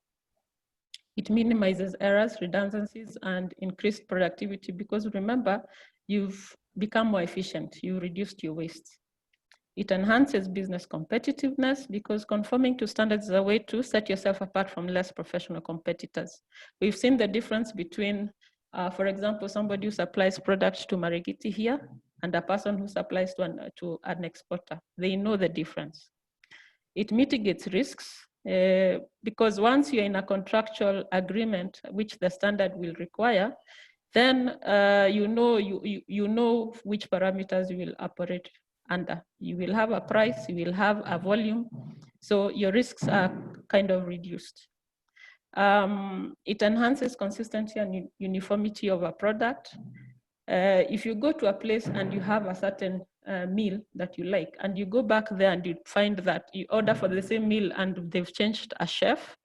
It minimizes errors, redundancies, and increased productivity because remember, you've become more efficient, you reduced your waste. It enhances business competitiveness because conforming to standards is a way to set yourself apart from less professional competitors. We've seen the difference between, for example, somebody who supplies products to Marigiti here and a person who supplies to an exporter. They know the difference. It mitigates risks because once you're in a contractual agreement, which the standard will require, then you know which parameters you will operate under. You will have a price, you will have a volume, so your risks are kind of reduced. It enhances consistency and uniformity of a product. If you go to a place and you have a certain meal that you like, and you go back there and you find that you order for the same meal and they've changed a chef,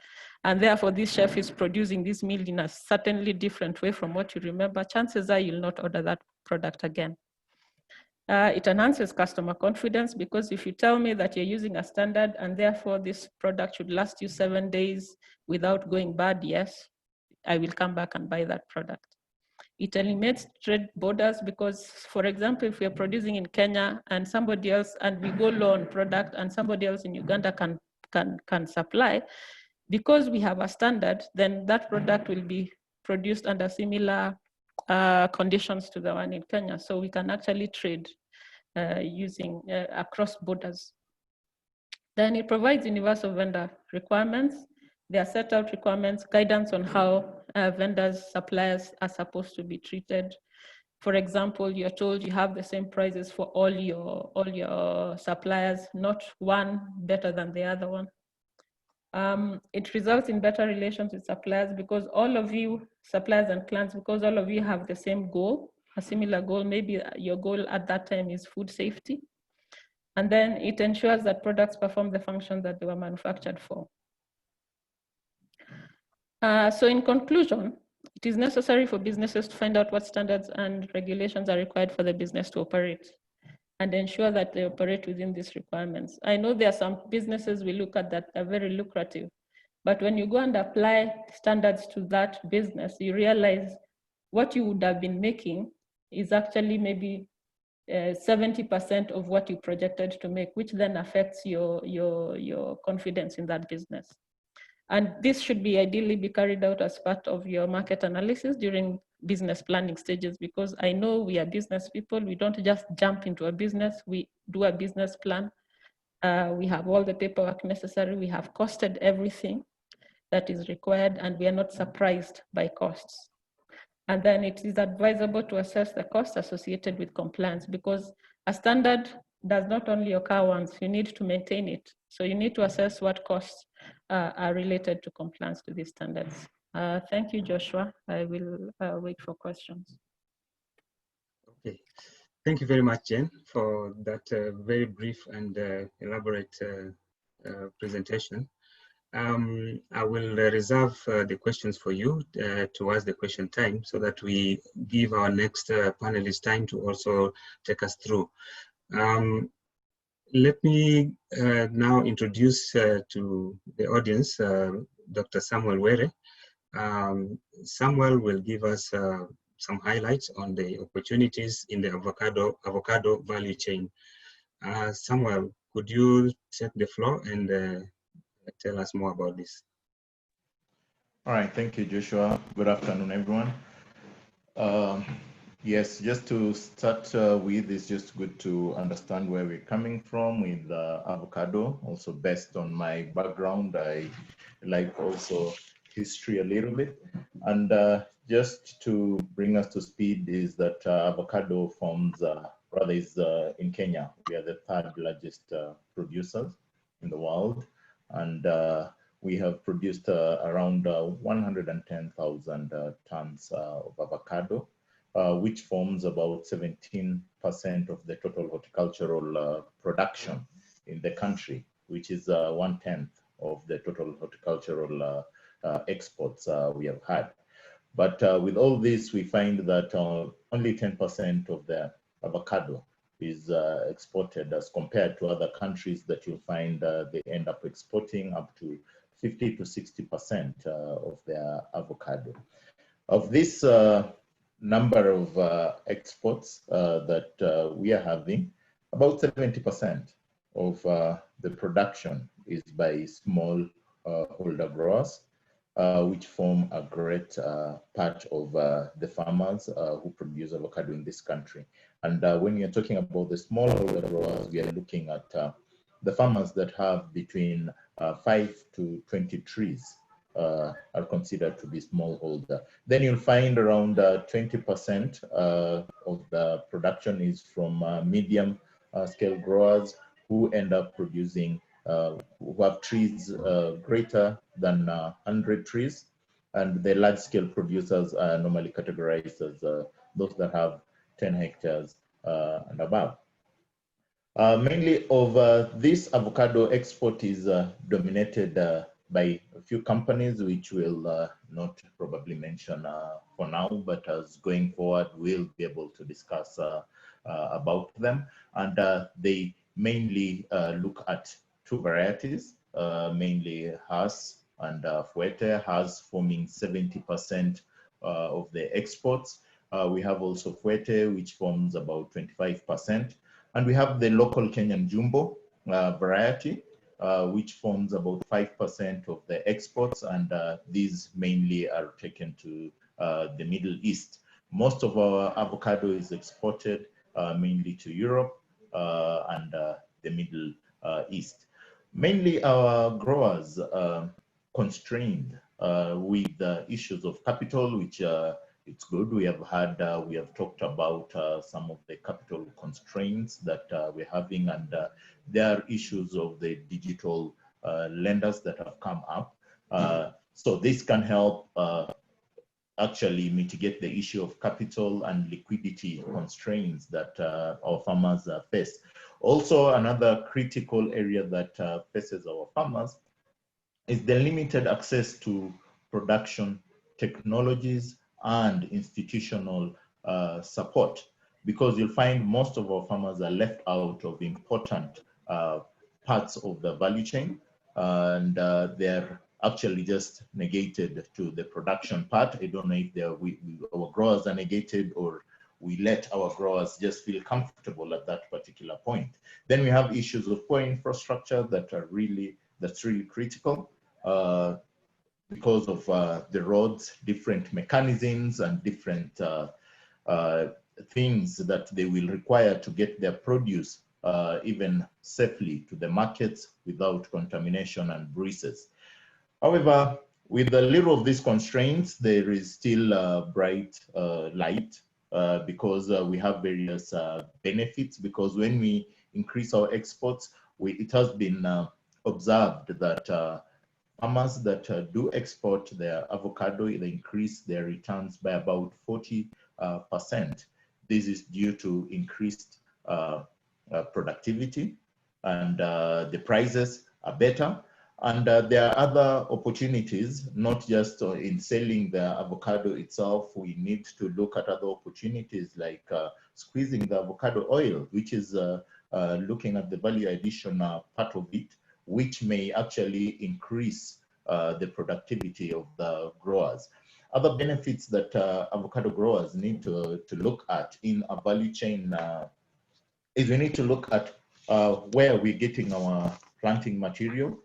and therefore this chef is producing this meal in a certainly different way from what you remember, chances are you'll not order that product again. It enhances customer confidence because if you tell me that you're using a standard and therefore this product should last you 7 days without going bad, yes, I will come back and buy that product. It eliminates trade borders because, for example, if we're producing in Kenya and somebody else, and we go low on product and somebody else in Uganda can supply, because we have a standard, then that product will be produced under similar conditions to the one in Kenya. So we can actually trade using across borders. Then it provides universal vendor requirements. There are set out requirements, guidance on how vendors, suppliers are supposed to be treated. For example, you're told you have the same prices for all your suppliers, not one better than the other one. It results in better relations with suppliers because all of you, suppliers and clients, because all of you have the same goal, a similar goal. Maybe your goal at that time is food safety. And then it ensures that products perform the function that they were manufactured for. So in conclusion, it is necessary for businesses to find out what standards and regulations are required for the business to operate and ensure that they operate within these requirements. I know there are some businesses we look at that are very lucrative, but when you go and apply standards to that business, you realize what you would have been making is actually maybe 70% of what you projected to make, which then affects your confidence in that business. And this should be ideally be carried out as part of your market analysis during business planning stages, because I know we are business people. We don't just jump into a business. We do a business plan. We have all the paperwork necessary. We have costed everything that is required, and we are not surprised by costs. And then it is advisable to assess the costs associated with compliance, because a standard does not only occur once, you need to maintain it. So you need to assess what costs are related to compliance to these standards. Thank you, Joshua. I will wait for questions. Okay, thank you very much, Jen, for that very brief and elaborate presentation. I will reserve the questions for you towards the question time so that we give our next panelist time to also take us through. Let me now introduce to the audience Dr. Samuel Were. Samuel will give us some highlights on the opportunities in the avocado value chain. Samuel, could you take the floor and tell us more about this? All right, thank you, Joshua. Good afternoon, everyone. Yes, just to start with, it's just good to understand where we're coming from with avocado. Also, based on my background, I like also history a little bit. And just to bring us to speed is that avocado forms, rather is in Kenya, we are the third largest producers in the world. And we have produced around 110,000 tons of avocado, which forms about 17% of the total horticultural production in the country, which is 1/10 of the total horticultural exports we have had. But with all this, we find that only 10% of the avocado is exported as compared to other countries that you'll find they end up exporting up to 50 to 60% of their avocado. Of this number of exports that we are having, about 70% of the production is by small holder growers, which form a great part of the farmers who produce avocado in this country. And when you're talking about the small holder growers, we are looking at the farmers that have between 5 to 20 trees are considered to be smallholder. Then you'll find around 20% of the production is from medium scale growers who end up producing, who have trees greater than 100 trees. And the large scale producers are normally categorized as those that have 10 hectares and above. Mainly of this avocado export is dominated by a few companies, which we'll not probably mention for now, but as going forward, we'll be able to discuss about them. And they mainly look at two varieties, mainly Hass and Fuerte, Hass forming 70% of the exports. We have also Fuerte, which forms about 25%. And we have the local Kenyan Jumbo variety, which forms about 5% of the exports, and these mainly are taken to the Middle East. Most of our avocado is exported mainly to Europe and the Middle East. Mainly our growers constrained with the issues of capital, which it's good. We have had, we have talked about some of the capital constraints that we're having, and there are issues of the digital lenders that have come up. So this can help actually mitigate the issue of capital and liquidity constraints that our farmers face. Also, another critical area that faces our farmers is the limited access to production technologies and institutional support, because you'll find most of our farmers are left out of important parts of the value chain, and they're actually just negated to the production part. I don't know if our growers are negated, or we let our growers just feel comfortable at that particular point. Then we have issues of poor infrastructure that are that's really critical. Because of the roads, different mechanisms and different things that they will require to get their produce even safely to the markets without contamination and breezes. However, with a little of these constraints, there is still a bright light because we have various benefits, because when we increase our exports, it has been observed that farmers that do export their avocado, they increase their returns by about 40%. This is due to increased productivity, and the prices are better. And there are other opportunities, not just in selling the avocado itself. We need to look at other opportunities like squeezing the avocado oil, which is looking at the value addition part of it, which may actually increase the productivity of the growers. Other benefits that avocado growers need to look at in a value chain is we need to look at where we're getting our planting material,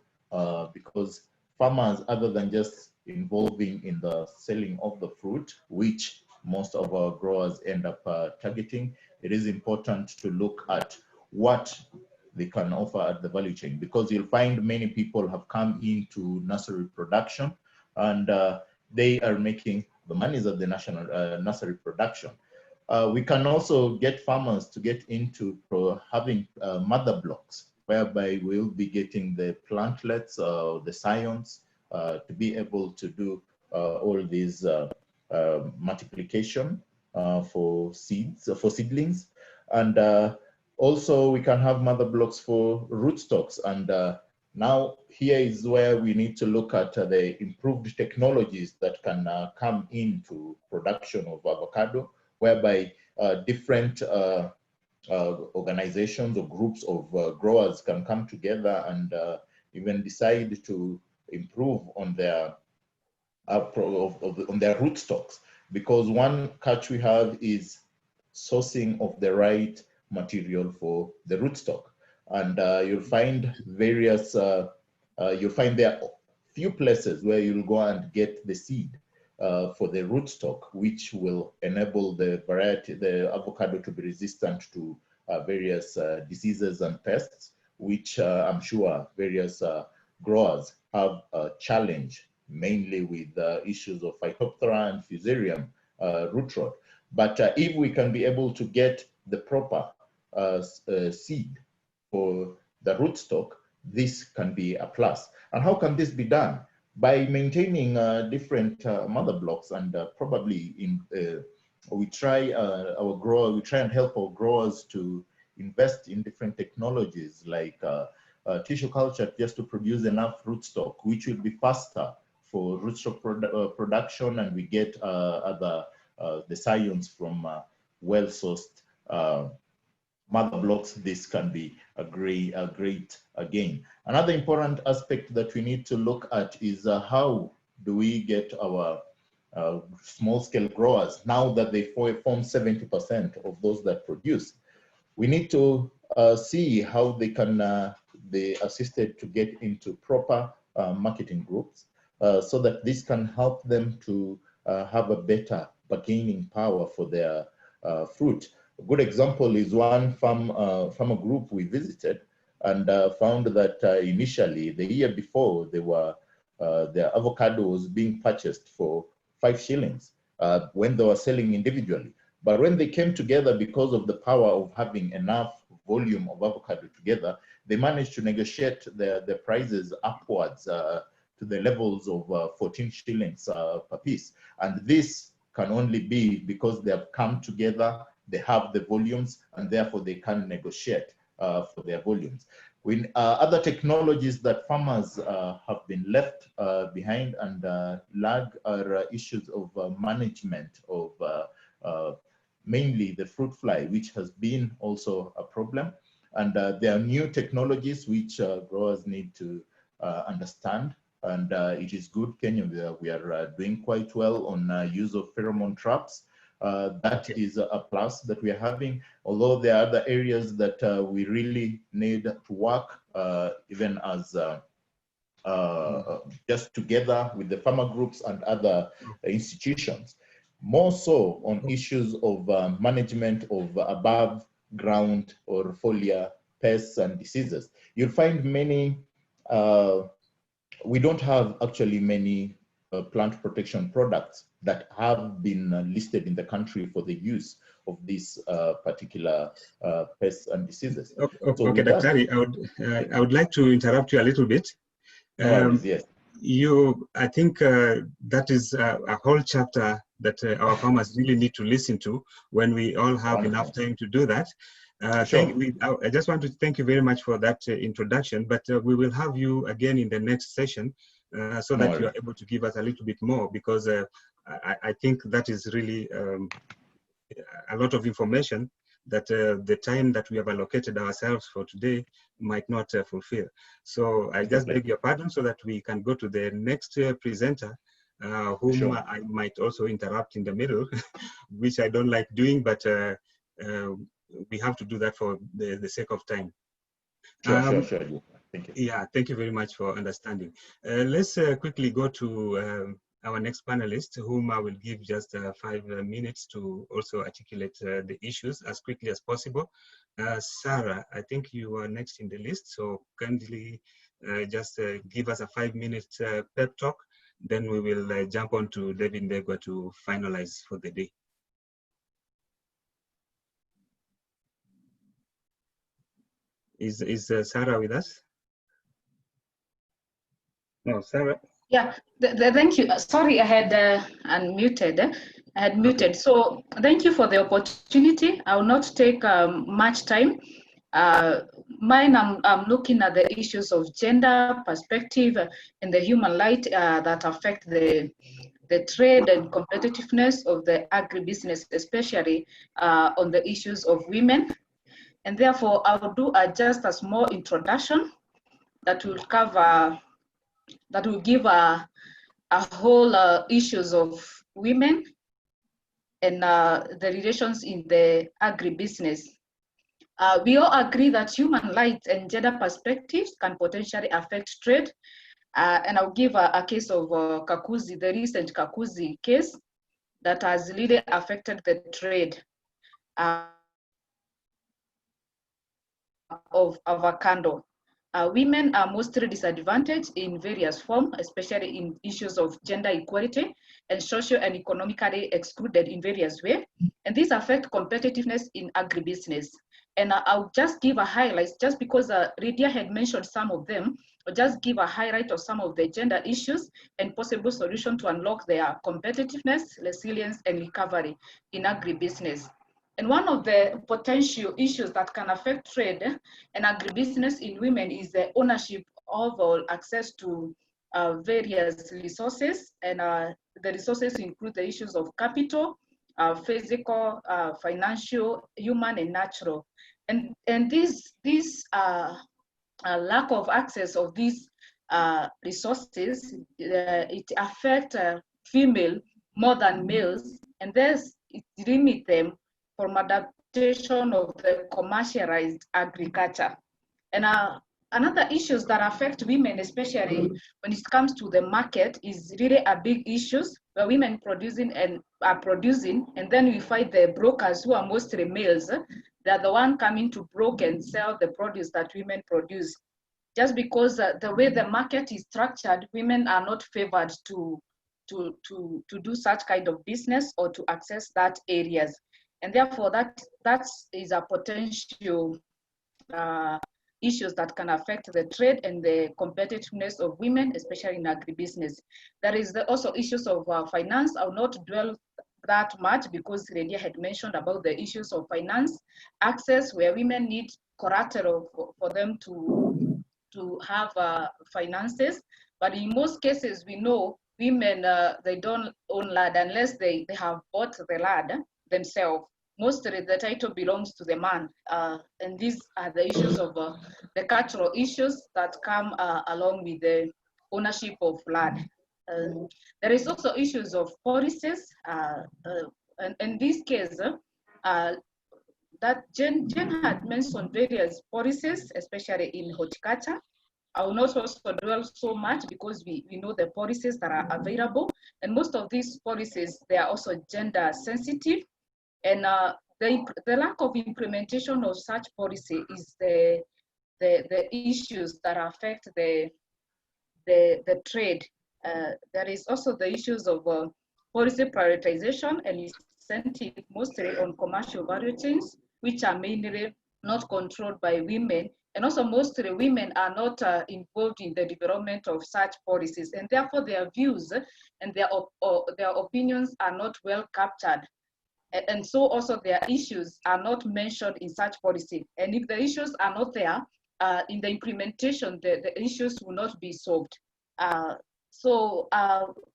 because farmers, other than just involving in the selling of the fruit, which most of our growers end up targeting, it is important to look at what they can offer at the value chain, because you'll find many people have come into nursery production and they are making the monies of the national nursery production. We can also get farmers to get into having mother blocks, whereby we'll be getting the plantlets, the scions, to be able to do all these multiplication for seedlings. And also, we can have mother blocks for rootstocks. And now here is where we need to look at the improved technologies that can come into production of avocado, whereby different organizations or groups of growers can come together and even decide to improve on their on their rootstocks, because one catch we have is sourcing of the right material for the rootstock. And you'll find various, you'll find there are few places where you'll go and get the seed for the rootstock, which will enable the variety, the avocado, to be resistant to various diseases and pests, which I'm sure various growers have a challenge, mainly with issues of Phytophthora and Fusarium root rot. But if we can be able to get the proper seed for the rootstock, this can be a plus. And how can this be done? By maintaining different mother blocks, and probably we try and help our growers to invest in different technologies like tissue culture, just to produce enough rootstock, which will be faster for rootstock production, and we get the scions from well-sourced mother blocks. This can be a great gain. Another important aspect that we need to look at is how do we get our small-scale growers, now that they form 70% of those that produce. We need to see how they can be assisted to get into proper marketing groups, so that this can help them to have a better bargaining power for their fruit. A good example is one farmer group we visited, and found that initially, the year before, their avocado was being purchased for 5 shillings when they were selling individually. But when they came together, because of the power of having enough volume of avocado together, they managed to negotiate the prices upwards to the levels of 14 shillings per piece. And this can only be because they have come together, they have the volumes, and therefore they can negotiate for their volumes. When other technologies that farmers have been left behind and lag are issues of management of mainly the fruit fly, which has been also a problem. And there are new technologies which growers need to understand. And it is good, Kenya, we are doing quite well on use of pheromone traps. That is a plus that we are having, although there are other areas that we really need to work, even as just together with the farmer groups and other institutions, more so on issues of management of above ground or foliar pests and diseases. You'll find many, we don't have actually many plant protection products that have been listed in the country for the use of these particular pests and diseases. Okay, Daktari, I would like to interrupt you a little bit. Yes. I think that is a whole chapter that our farmers really need to listen to when we all have enough time to do that. Sure. I just want to thank you very much for that introduction, but we will have you again in the next session so that you are able to give us a little bit more, because I think that is really a lot of information that the time that we have allocated ourselves for today might not fulfill. So I just beg your pardon so that we can go to the next presenter, whom I might also interrupt in the middle, which I don't like doing, but we have to do that for the sake of time. Sure. Thank you. Yeah, thank you very much for understanding. Let's quickly go to our next panelist, whom I will give just 5 minutes to also articulate the issues as quickly as possible. Sarah, I think you are next in the list, so kindly just give us a 5-minute pep talk, then we will jump on to David Ndegwa to finalize for the day. Is Sarah with us? No, Sarah. Yeah, thank you. Sorry, I had unmuted. I had muted. So thank you for the opportunity. I will not take much time. Mine, I'm looking at the issues of gender perspective and the human light that affect the trade and competitiveness of the agribusiness, especially on the issues of women. And therefore, I will do just a small introduction that will cover that will give a whole issues of women and the relations in the agribusiness. We all agree that human rights and gender perspectives can potentially affect trade. And I'll give a case of Kakuzi, the recent Kakuzi case that has really affected the trade of avocado. Women are mostly disadvantaged in various forms, especially in issues of gender equality, and social and economically excluded in various ways. And these affect competitiveness in agribusiness. And I'll just give a highlight, just because Lydia had mentioned some of them, I'll just give a highlight of some of the gender issues and possible solution to unlock their competitiveness, resilience, and recovery in agribusiness. And one of the potential issues that can affect trade and agribusiness in women is the ownership of or access to various resources. And the resources include the issues of capital, physical, financial, human, and natural. And this lack of access of these resources, it affects female more than males, and thus it limits them from adaptation of the commercialized agriculture. And another issues that affect women, especially when it comes to the market, is really a big issues where women are producing, and then we find the brokers who are mostly males. They're the one coming to broker and sell the produce that women produce. Just because the way the market is structured, women are not favored to do such kind of business or to access that areas. And therefore that is a potential issues that can affect the trade and the competitiveness of women, especially in agribusiness. There is also issues of finance. I will not dwell that much because Lydia had mentioned about the issues of finance access, where women need collateral for them to have finances. But in most cases, we know women, they don't own land unless they have bought the land themselves. Mostly the title belongs to the man. And these are the issues of the cultural issues that come along with the ownership of land. There is also issues of policies. And in this case, that Jen had mentioned various policies, especially in horticulture. I will not also dwell so much because we know the policies that are available. And most of these policies, they are also gender sensitive. And the lack of implementation of such policy is the issues that affect the trade. There is also the issues of policy prioritization and incentive, mostly on commercial value chains, which are mainly not controlled by women. And also mostly women are not involved in the development of such policies, and therefore their views and their opinions are not well captured. And so also their issues are not mentioned in such policy. And if the issues are not there, in the implementation, the issues will not be solved. So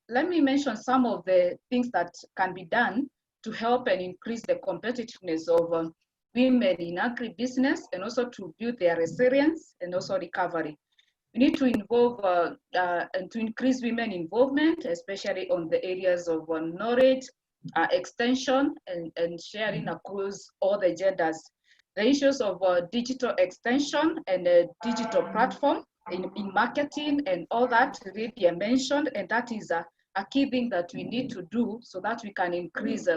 let me mention some of the things that can be done to help and increase the competitiveness of women in agribusiness, and also to build their resilience and also recovery. We need to involve and to increase women involvement, especially on the areas of knowledge, extension, and sharing across all the genders. The issues of digital extension and digital platform in marketing and all that Lydia mentioned, and that is a key thing that we need to do so that we can increase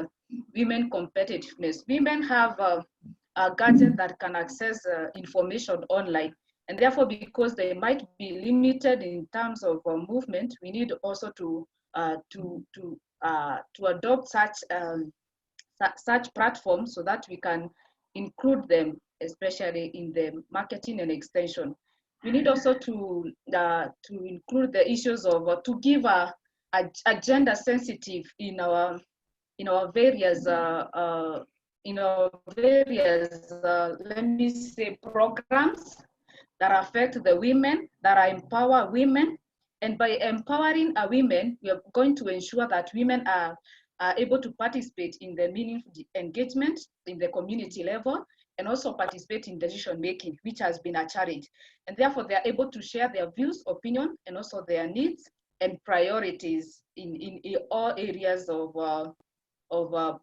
women competitiveness. Women have a gadget that can access information online, and therefore because they might be limited in terms of movement, we need also to adopt such platforms so that we can include them, especially in the marketing and extension. We need also to include the issues of to give a gender sensitive in our various let me say programs that affect the women, that empower women. And by empowering women, we are going to ensure that women are able to participate in the meaningful engagement in the community level, and also participate in decision making, which has been a challenge. And therefore, they are able to share their views, opinion, and also their needs and priorities in all areas of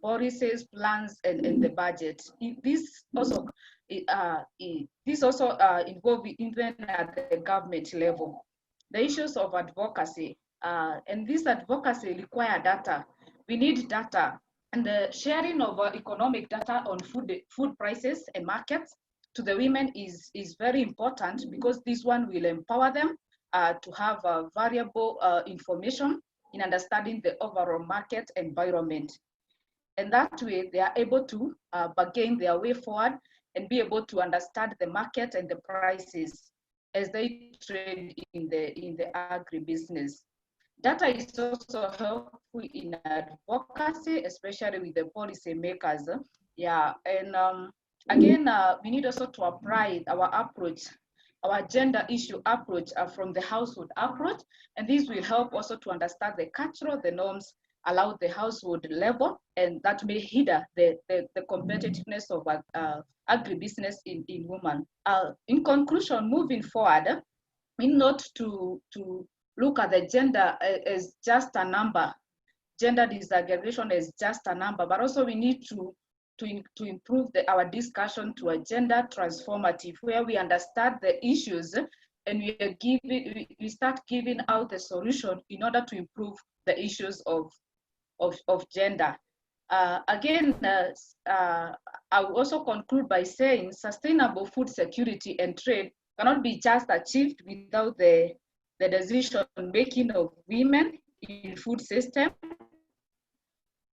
policies, plans, and the budget. This also involves even at the government level. The issues of advocacy, and this advocacy require data. We need data, and the sharing of economic data on food prices and markets to the women is very important, because this one will empower them to have variable information in understanding the overall market environment. And that way, they are able to bargain their way forward and be able to understand the market and the prices as they trade in the agribusiness. Data is also helpful in advocacy, especially with the policy makers. Yeah, and again, we need also to apply our approach, our gender issue approach from the household approach, and this will help also to understand the cultural, the norms allowed the household level, and that may hinder the competitiveness of agribusiness in women. In conclusion, moving forward, we need not to look at the gender as just a number, gender disaggregation as just a number, but also we need to improve our discussion to a gender transformative, where we understand the issues and we start giving out the solution in order to improve the issues of gender. Again, I will also conclude by saying sustainable food security and trade cannot be just achieved without the decision making of women in food system,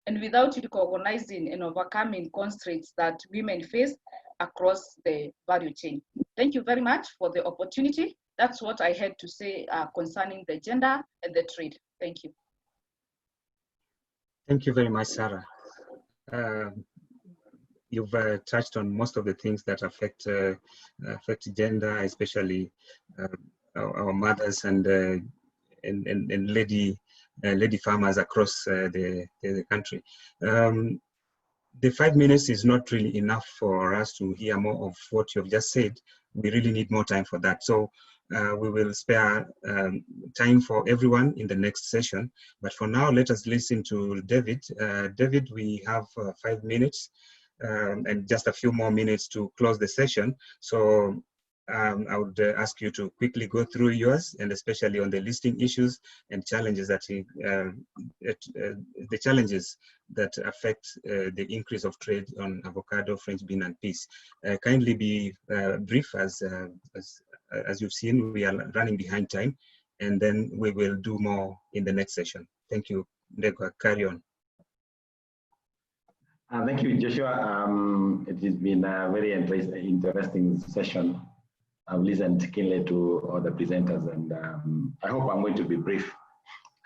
and without recognizing and overcoming constraints that women face across the value chain. Thank you very much for the opportunity. That's what I had to say concerning the gender and the trade. Thank you. Thank you very much, Sarah. You've touched on most of the things that affect gender, especially our mothers and lady farmers across the country. The 5 minutes is not really enough for us to hear more of what you've just said. We really need more time for that. So we will spare time for everyone in the next session. But for now, let us listen to David. David, we have 5 minutes and just a few more minutes to close the session. So I would ask you to quickly go through yours, and especially on the listing issues and challenges that the challenges that affect the increase of trade on avocado, French bean, and peas. Kindly be brief, as you've seen, we are running behind time, and then we will do more in the next session. Thank you. Ndegwa, carry on. Thank you, Joshua. It has been a very interesting session. I've listened keenly to all the presenters, and I hope I'm going to be brief.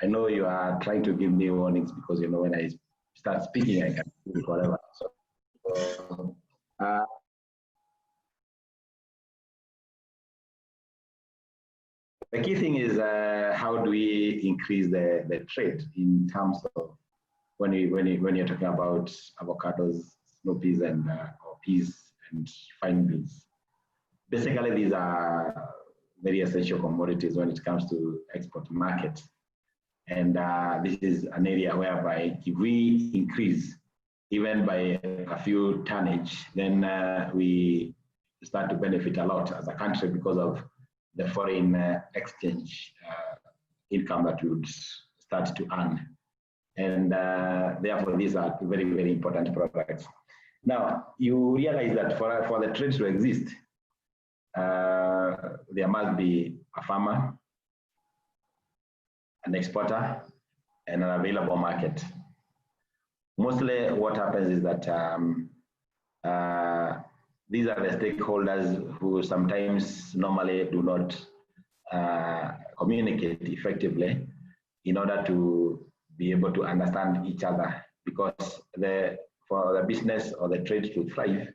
I know you are trying to give me warnings because, you know, when I start speaking, I can speak whatever. So, the key thing is how do we increase the trade in terms of when you're talking about avocados, snow peas, and or peas and fine beans. Basically, these are very essential commodities when it comes to export market. And this is an area whereby if we increase even by a few tonnage, then we start to benefit a lot as a country because of the foreign exchange income that we would start to earn. And therefore, these are very, very important products. Now, you realize that for the trade to exist, there must be a farmer, an exporter, and an available market. Mostly what happens is that these are the stakeholders who sometimes normally do not communicate effectively in order to be able to understand each other, because for the business or the trade to thrive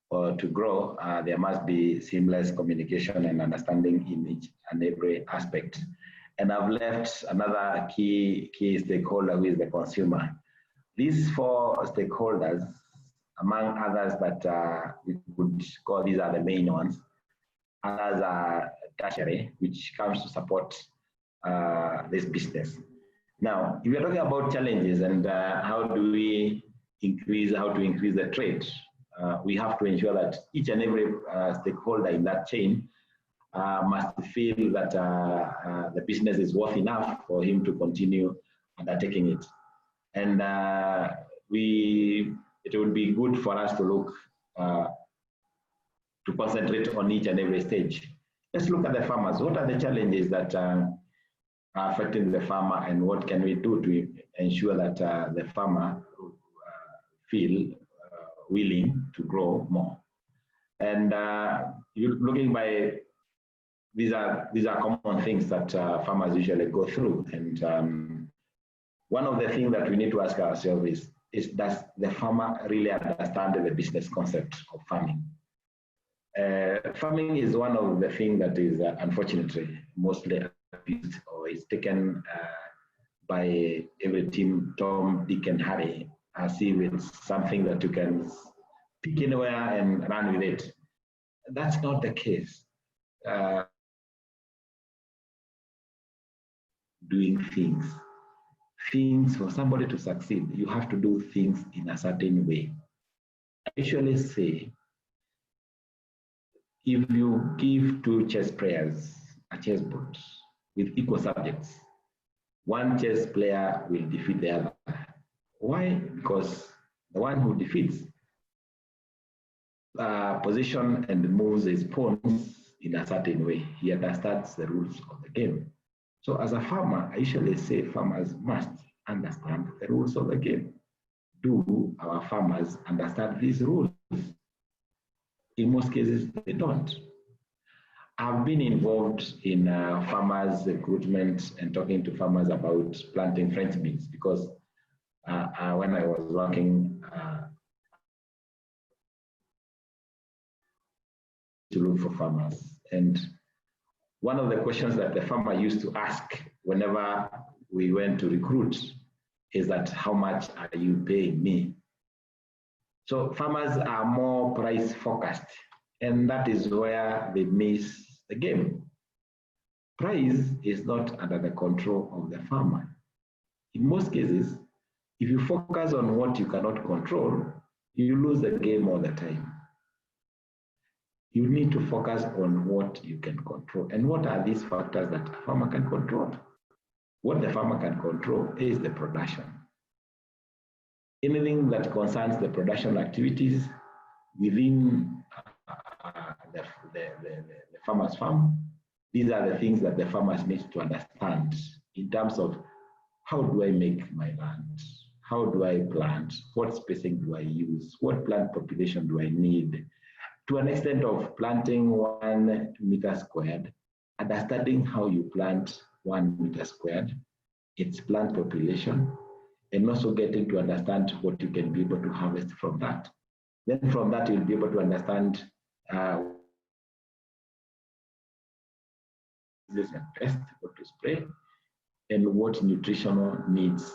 or to grow, there must be seamless communication and understanding in each and every aspect. And I've left another key stakeholder, who is the consumer. These four stakeholders among others that we could call these are the main ones. Others are tertiary, which comes to support this business. Now, if we're talking about challenges and how to increase the trade, we have to ensure that each and every stakeholder in that chain must feel that the business is worth enough for him to continue undertaking it. And it would be good for us to look to concentrate on each and every stage. Let's look at the farmers. What are the challenges that are affecting the farmer, and what can we do to ensure that the farmer feel willing to grow more? And looking by these are common things that farmers usually go through. And one of the things that we need to ask ourselves is does the farmer really understand the business concept of farming? Farming is one of the things that is unfortunately mostly abused or is taken by every team, Tom, Dick, and Harry, as if it's something that you can pick anywhere and run with it. That's not the case. Doing things for somebody to succeed, you have to do things in a certain way. I usually say, if you give two chess players a chessboard with equal subjects, one chess player will defeat the other. Why? Because the one who defeats position and moves his pawns in a certain way. He understands the rules of the game. So as a farmer, I usually say farmers must understand the rules of the game. Do our farmers understand these rules? In most cases, they don't. I've been involved in farmers recruitment and talking to farmers about planting French beans because when I was working to look for farmers, and one of the questions that the farmer used to ask whenever we went to recruit is that, how much are you paying me? So farmers are more price focused, and that is where they miss the game. Price is not under the control of the farmer. In most cases, if you focus on what you cannot control, you lose the game all the time. You need to focus on what you can control. And what are these factors that a farmer can control? What the farmer can control is the production. Anything that concerns the production activities within the farmer's farm, these are the things that the farmers need to understand in terms of how do I make my land? How do I plant? What spacing do I use? What plant population do I need? To an extent of planting 1 meter squared, understanding how you plant 1 meter squared, its plant population, and also getting to understand what you can be able to harvest from that. Then from that, you'll be able to understand this and pest, what to spray, and what nutritional needs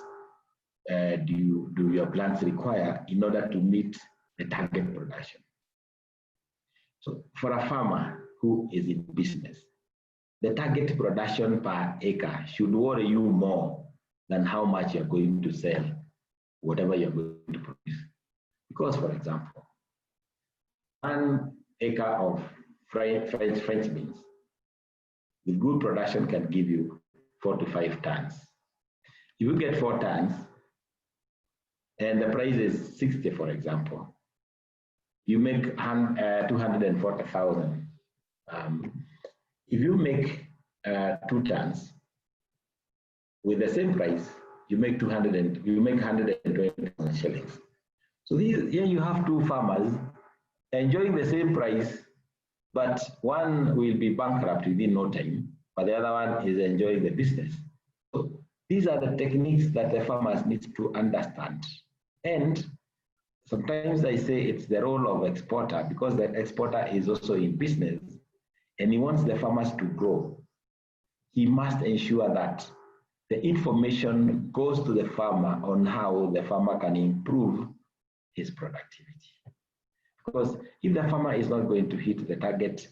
do your plants require in order to meet the target production. So for a farmer who is in business, the target production per acre should worry you more than how much you're going to sell, whatever you're going to produce. Because, for example, 1 acre of French beans with good production can give you 4 to 5 tons. If you get 4 tons and the price is 60, for example, you make 240,000. If you make 2 tons with the same price, you make 120,000 shillings. So here you have 2 farmers enjoying the same price, but one will be bankrupt within no time, but the other one is enjoying the business. So these are the techniques that the farmers need to understand. And sometimes I say it's the role of exporter, because the exporter is also in business and he wants the farmers to grow. He must ensure that the information goes to the farmer on how the farmer can improve his productivity. Because if the farmer is not going to hit the target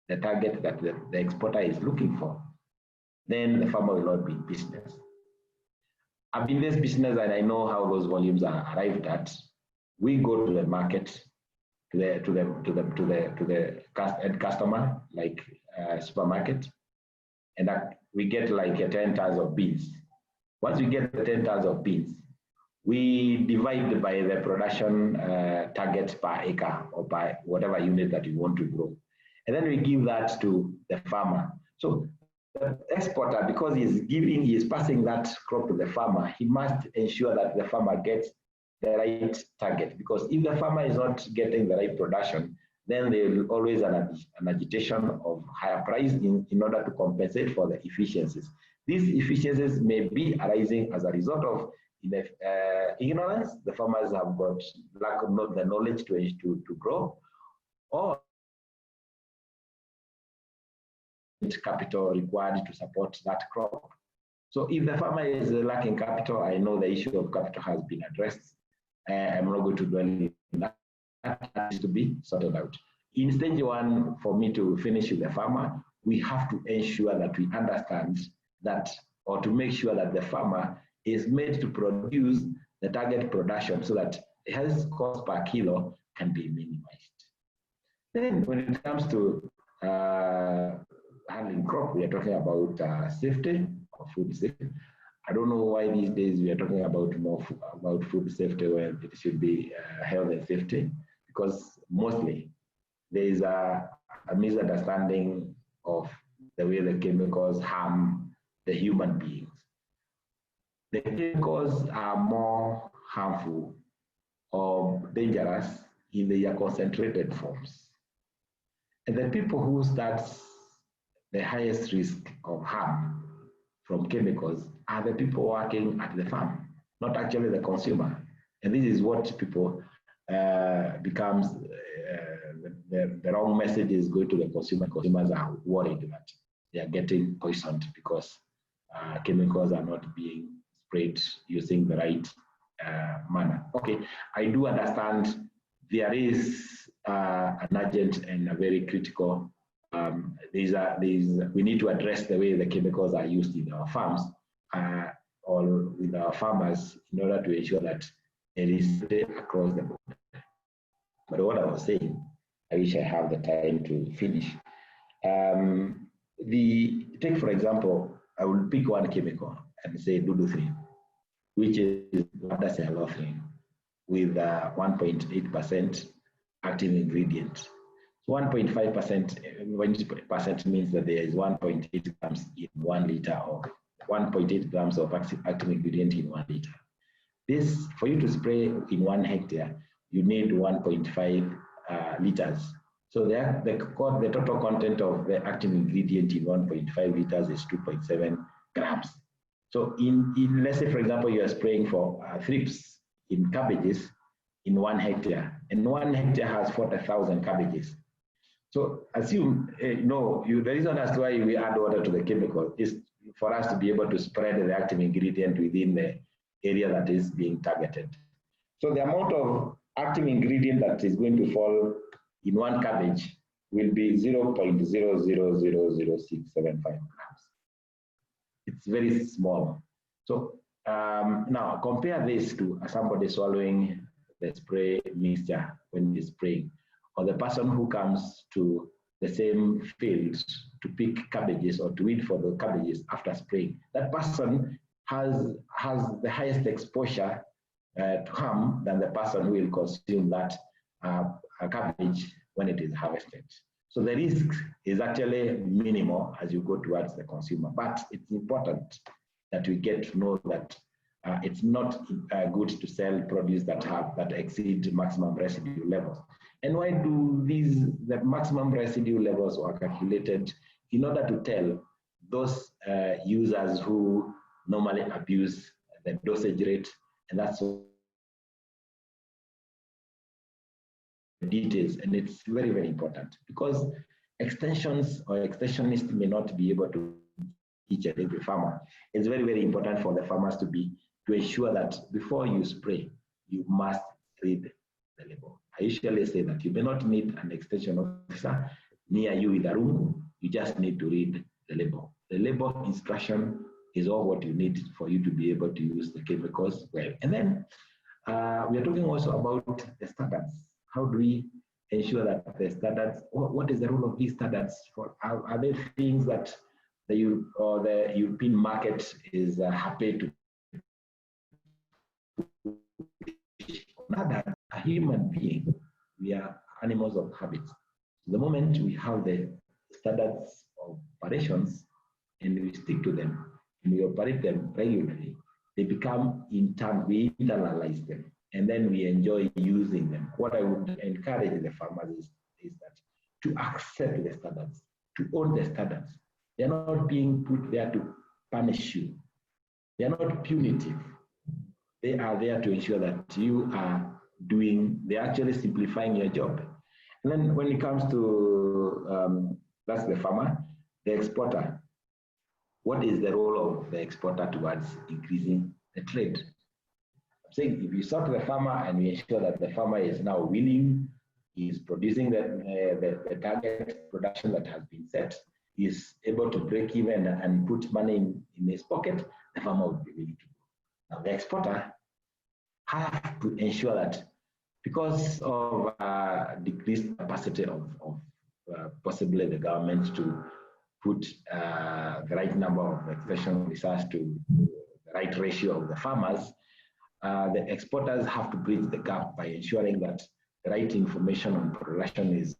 that the exporter is looking for, then the farmer will not be in business. I've been in this business and I know how those volumes are arrived at. We go to the market, to the end customer, like supermarket, and we get like 10 tons of beans. Once we get the 10 tons of beans, we divide by the production target per acre or by whatever unit that you want to grow. And then we give that to the farmer. So the exporter, because he is passing that crop to the farmer, he must ensure that the farmer gets the right target. Because if the farmer is not getting the right production, then there will always an agitation of higher price in order to compensate for the efficiencies. These efficiencies may be arising as a result of ignorance. The farmers have got lack of the knowledge to grow, or capital required to support that crop. So if the farmer is lacking capital, I know the issue of capital has been addressed. I'm not going to dwell in that. That has to be sorted out. In stage one, for me to finish with the farmer, we have to ensure that we understand that, or to make sure that the farmer is made to produce the target production so that his cost per kilo can be minimized. Then when it comes to handling crop, we are talking about safety or food safety. I don't know why these days we are talking about more about food safety when it should be health and safety, because mostly there is a misunderstanding of the way the chemicals harm the human beings. The chemicals are more harmful or dangerous in their concentrated forms. And the people who start the highest risk of harm from chemicals are the people working at the farm, not actually the consumer. And this is what people becomes the wrong message is going to the consumer. Consumers are worried that they are getting poisoned because chemicals are not being sprayed using the right manner. Okay, I do understand there is an urgent and a very critical. We need to address the way the chemicals are used in our farms or with our farmers in order to ensure that it is across the board. But what I was saying, I wish I have the time to finish. Take for example, I will pick one chemical and say Dudu3, which is wadacellothrine with 1.8% active ingredient. 1.5% means that there is 1.8 grams in 1 liter, or 1.8 grams of active ingredient in 1 liter. This, for you to spray in 1 hectare, you need 1.5 liters. So the total content of the active ingredient in 1.5 liters is 2.7 grams. So let's say, for example, you are spraying for thrips in cabbages in 1 hectare, and 1 hectare has 40,000 cabbages. So assume, the reason as to why we add water to the chemical is for us to be able to spread the active ingredient within the area that is being targeted. So the amount of active ingredient that is going to fall in 1 cabbage will be 0.000675 grams. It's very small. So now compare this to somebody swallowing the spray mixture when he's spraying, or the person who comes to the same field to pick cabbages or to weed for the cabbages after spraying. That person has the highest exposure to harm than the person who will consume that cabbage when it is harvested. So the risk is actually minimal as you go towards the consumer, but it's important that we get to know that it's not good to sell produce that exceed maximum residue levels. And why do the maximum residue levels are calculated? In order to tell those users who normally abuse the dosage rate, and that's details. And it's very, very important because extensions or extensionists may not be able to each and every farmer. It's very, very important for the farmers to ensure that before you spray, you must read the labor. I usually say that you may not need an extension officer near you in the room, you just need to read the label. The label instruction is all what you need for you to be able to use the chemicals well. And then we are talking also about the standards. How do we ensure that the standards, what is the role of these standards? Are there things that the European market is happy to that a human being, we are animals of habit. The moment we have the standards of operations and we stick to them and we operate them regularly, they become we internalize them and then we enjoy using them. What I would encourage the farmers is that to accept the standards, to own the standards. They're not being put there to punish you. They're not punitive. They are there to ensure that you are they're actually simplifying your job. And then when it comes to, that's the farmer, the exporter. What is the role of the exporter towards increasing the trade? I'm saying if you start the farmer and we ensure that the farmer is now winning, is producing the target production that has been set, is able to break even and put money in his pocket, the farmer will be willing to go. Now the exporter have to ensure that because of decreased capacity of possibly the government to put the right number of extension officers to the right ratio of the farmers, the exporters have to bridge the gap by ensuring that the right information on production is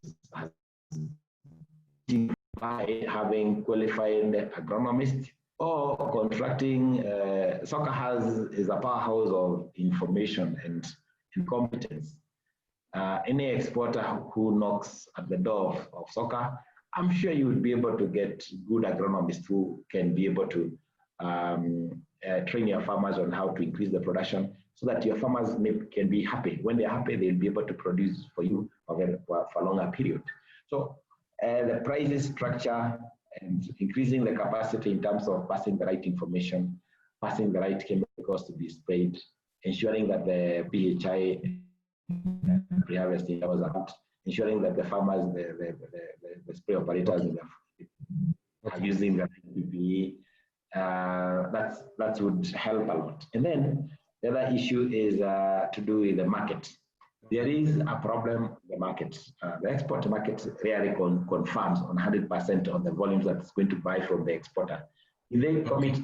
by having qualified agronomists or contracting. SOCAA is a powerhouse of information and competence. Any exporter who knocks at the door of SOCAA, I'm sure you will be able to get good agronomists who can be able to train your farmers on how to increase the production so that your farmers can be happy. When they're happy, they'll be able to produce for you for a longer period. So the pricing structure and increasing the capacity in terms of passing the right information, passing the right chemicals to be sprayed, ensuring that the PHI pre-harvesting was out, ensuring that the farmers, the spray operators are using the PPE. That would help a lot. And then the other issue is to do with the market. There is a problem in the market. The export market rarely confirms on 100% of the volumes that it's going to buy from the exporter. If they commit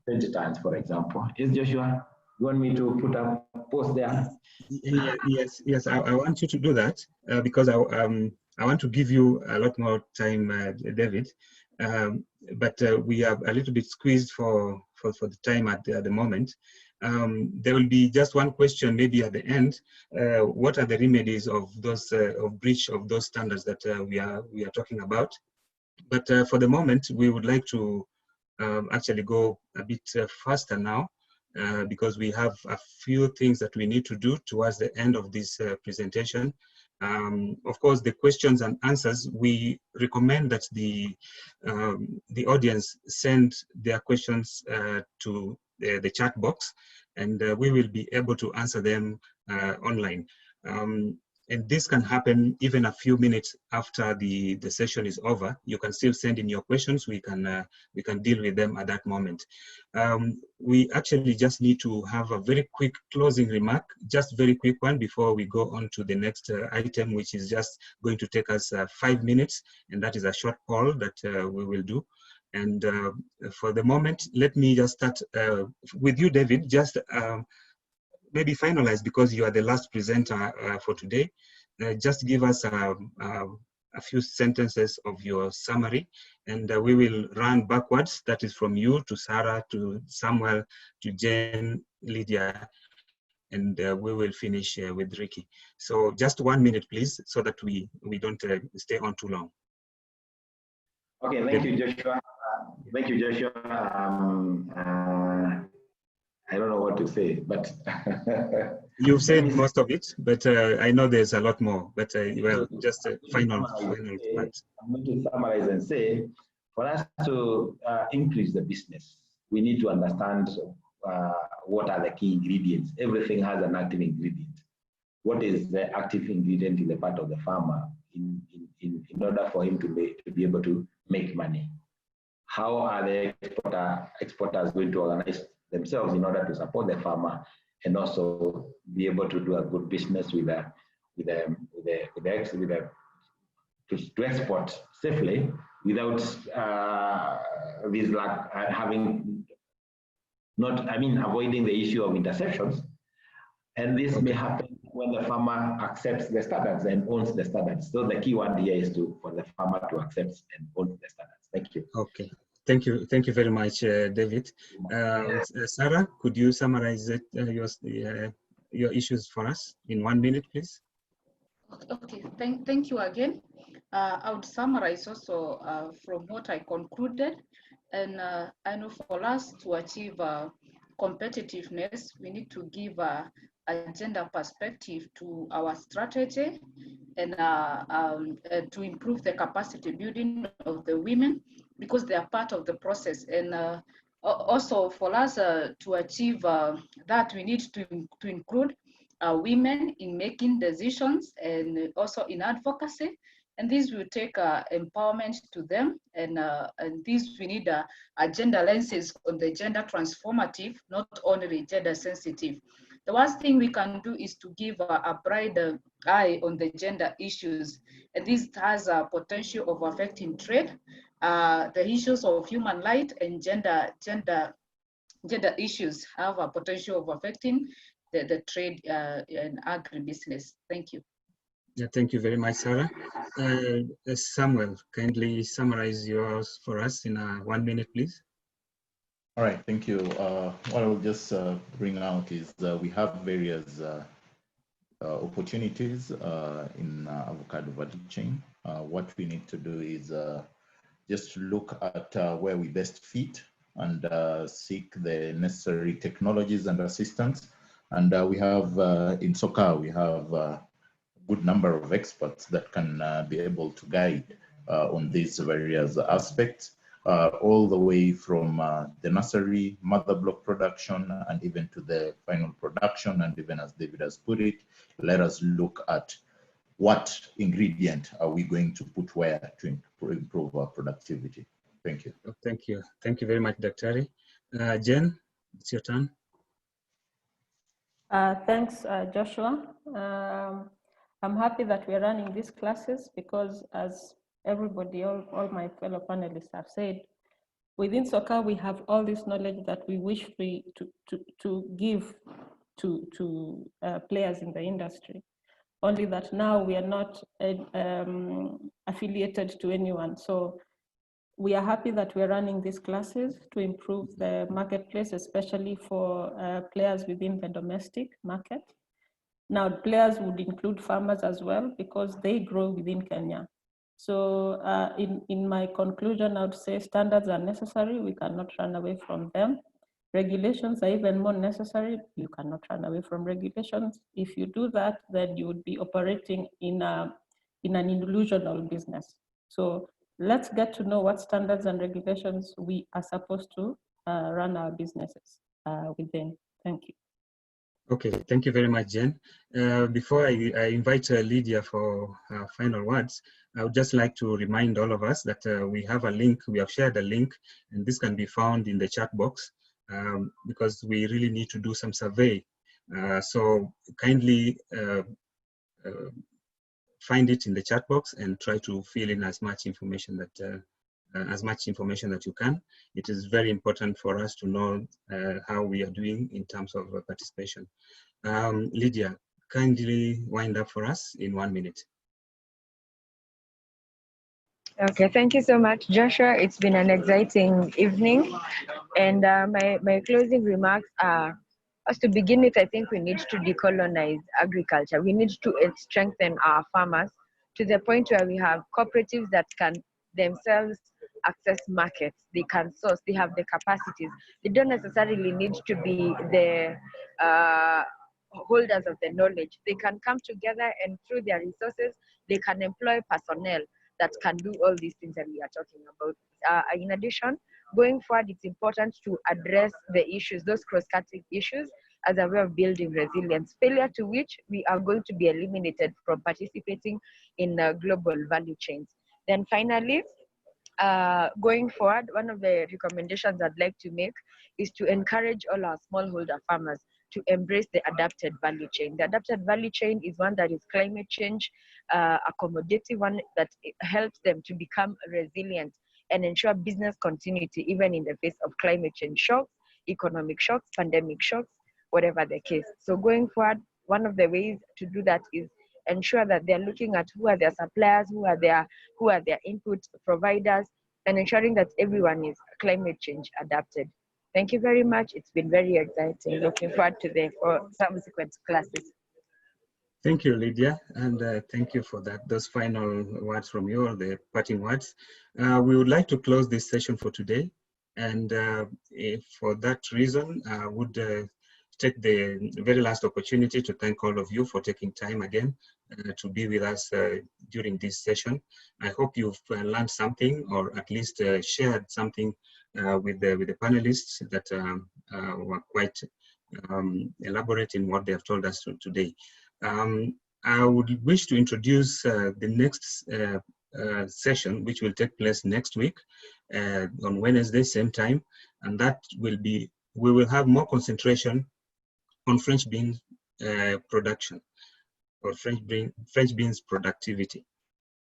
20 tons, for example, is Joshua, you want me to put a post there? Yes, I want you to do that because I want to give you a lot more time, David. But we are a little bit squeezed for the time at the moment. There will be just one question maybe at the end. What are the remedies of those of breach of those standards that we are talking about? But for the moment, we would like to actually go a bit faster now because we have a few things that we need to do towards the end of this presentation. Of course, the questions and answers, we recommend that the audience send their questions to the chat box, and we will be able to answer them online. And this can happen even a few minutes after the session is over. You can still send in your questions. We can deal with them at that moment. We actually just need to have a very quick closing remark, just very quick one before we go on to the next item, which is just going to take us 5 minutes, and that is a short poll that we will do. And for the moment, let me just start with you, David. Just maybe finalize, because you are the last presenter for today. Just give us a few sentences of your summary, and we will run backwards. That is from you to Sarah, to Samuel, to Jane, Lydia, and we will finish with Ricky. So just 1 minute, please, so that we don't stay on too long. Okay, thank you, Joshua. Thank you, Joshua. I don't know what to say, but you've said most of it, but I know there's a lot more. But well, just a final part. I'm going to summarize and say, for us to increase the business, we need to understand what are the key ingredients. Everything has an active ingredient. what is the active ingredient in the part of the farmer in order for him to be able to make money. How are the exporters going to organize themselves in order to support the farmer and also be able to do a good business to export safely without avoiding the issue of interceptions. And this may happen when the farmer accepts the standards and owns the standards. So the key one here is for the farmer to accept and own the standards. Thank you. Okay. Thank you. Thank you very much, David. Sarah, could you summarize your issues for us in 1 minute, please? Okay. Thank you again. I would summarize also from what I concluded. And I know for us to achieve competitiveness, we need to give a gender perspective to our strategy and to improve the capacity building of the women, because they are part of the process. And also for us to achieve that, we need to include women in making decisions and also in advocacy. And this will take empowerment to them. And this, we need a gender lenses on the gender transformative, not only gender sensitive. The worst thing we can do is to give a brighter eye on the gender issues. And this has a potential of affecting trade, the issues of human rights and gender issues have a potential of affecting the trade and agribusiness. Thank you. Yeah, thank you very much, Sarah. Samuel, kindly summarize yours for us in 1 minute, please. All right, thank you. What I'll just bring out is we have various opportunities in avocado value chain. What we need to do is just look at where we best fit and seek the necessary technologies and assistance. And we have in SOCAA, we have a good number of experts that can be able to guide on these various aspects. All the way from the nursery, mother block production, and even to the final production. And even as David has put it, let us look at what ingredient are we going to put where to improve our productivity. Thank you. Thank you. Thank you very much, Dr. Jen, it's your turn. Thanks, Joshua. I'm happy that we're running these classes because, as everybody, all my fellow panelists have said, within SOCAA we have all this knowledge that we wish to give to players in the industry. Only that now we are not affiliated to anyone. So we are happy that we're running these classes to improve the marketplace, especially for players within the domestic market. Now, players would include farmers as well because they grow within Kenya. So in my conclusion, I would say standards are necessary. We cannot run away from them. Regulations are even more necessary. You cannot run away from regulations. If you do that, then you would be operating in an illusional business. So let's get to know what standards and regulations we are supposed to run our businesses within. Thank you. Okay, thank you very much, Jen. Before I invite Lydia for her final words, I would just like to remind all of us that we have a link, we have shared a link, and this can be found in the chat box because we really need to do some survey. So kindly find it in the chat box and try to fill in as much information that you can. It is very important for us to know how we are doing in terms of participation. Lydia, kindly wind up for us in 1 minute. Okay, thank you so much, Joshua. It's been an exciting evening. And my closing remarks are, as to begin with, I think we need to decolonize agriculture. We need to strengthen our farmers to the point where we have cooperatives that can themselves access markets. They can source, they have the capacities. They don't necessarily need to be the holders of the knowledge. They can come together and through their resources, they can employ personnel that can do all these things that we are talking about. In addition, going forward, it's important to address the issues, those cross-cutting issues, as a way of building resilience, failure to which we are going to be eliminated from participating in global value chains. Then finally, going forward, one of the recommendations I'd like to make is to encourage all our smallholder farmers to embrace the adapted value chain. The adapted value chain is one that is climate change accommodative, one that helps them to become resilient and ensure business continuity even in the face of climate change shocks, economic shocks, pandemic shocks, whatever the case. So going forward, one of the ways to do that is ensure that they're looking at who are their suppliers, who are their input providers, and ensuring that everyone is climate change adapted. Thank you very much. It's been very exciting. Looking forward to the subsequent classes. Thank you, Lydia, and thank you for those final words from you, the parting words. We would like to close this session for today, and for that reason, I would take the very last opportunity to thank all of you for taking time again to be with us during this session. I hope you've learned something, or at least shared something with the panelists that were quite elaborate in what they have told us today. I would wish to introduce the next session, which will take place next week on Wednesday, same time, and that will be, we will have more concentration on French bean production, or French beans productivity.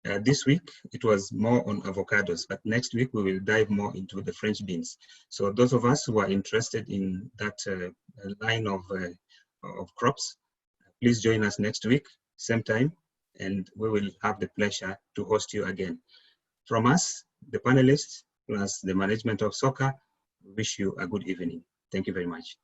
This week, it was more on avocados, but next week we will dive more into the French beans. So those of us who are interested in that line of crops, please join us next week, same time, and we will have the pleasure to host you again. From us, the panelists, plus the management of SOCAA, wish you a good evening. Thank you very much.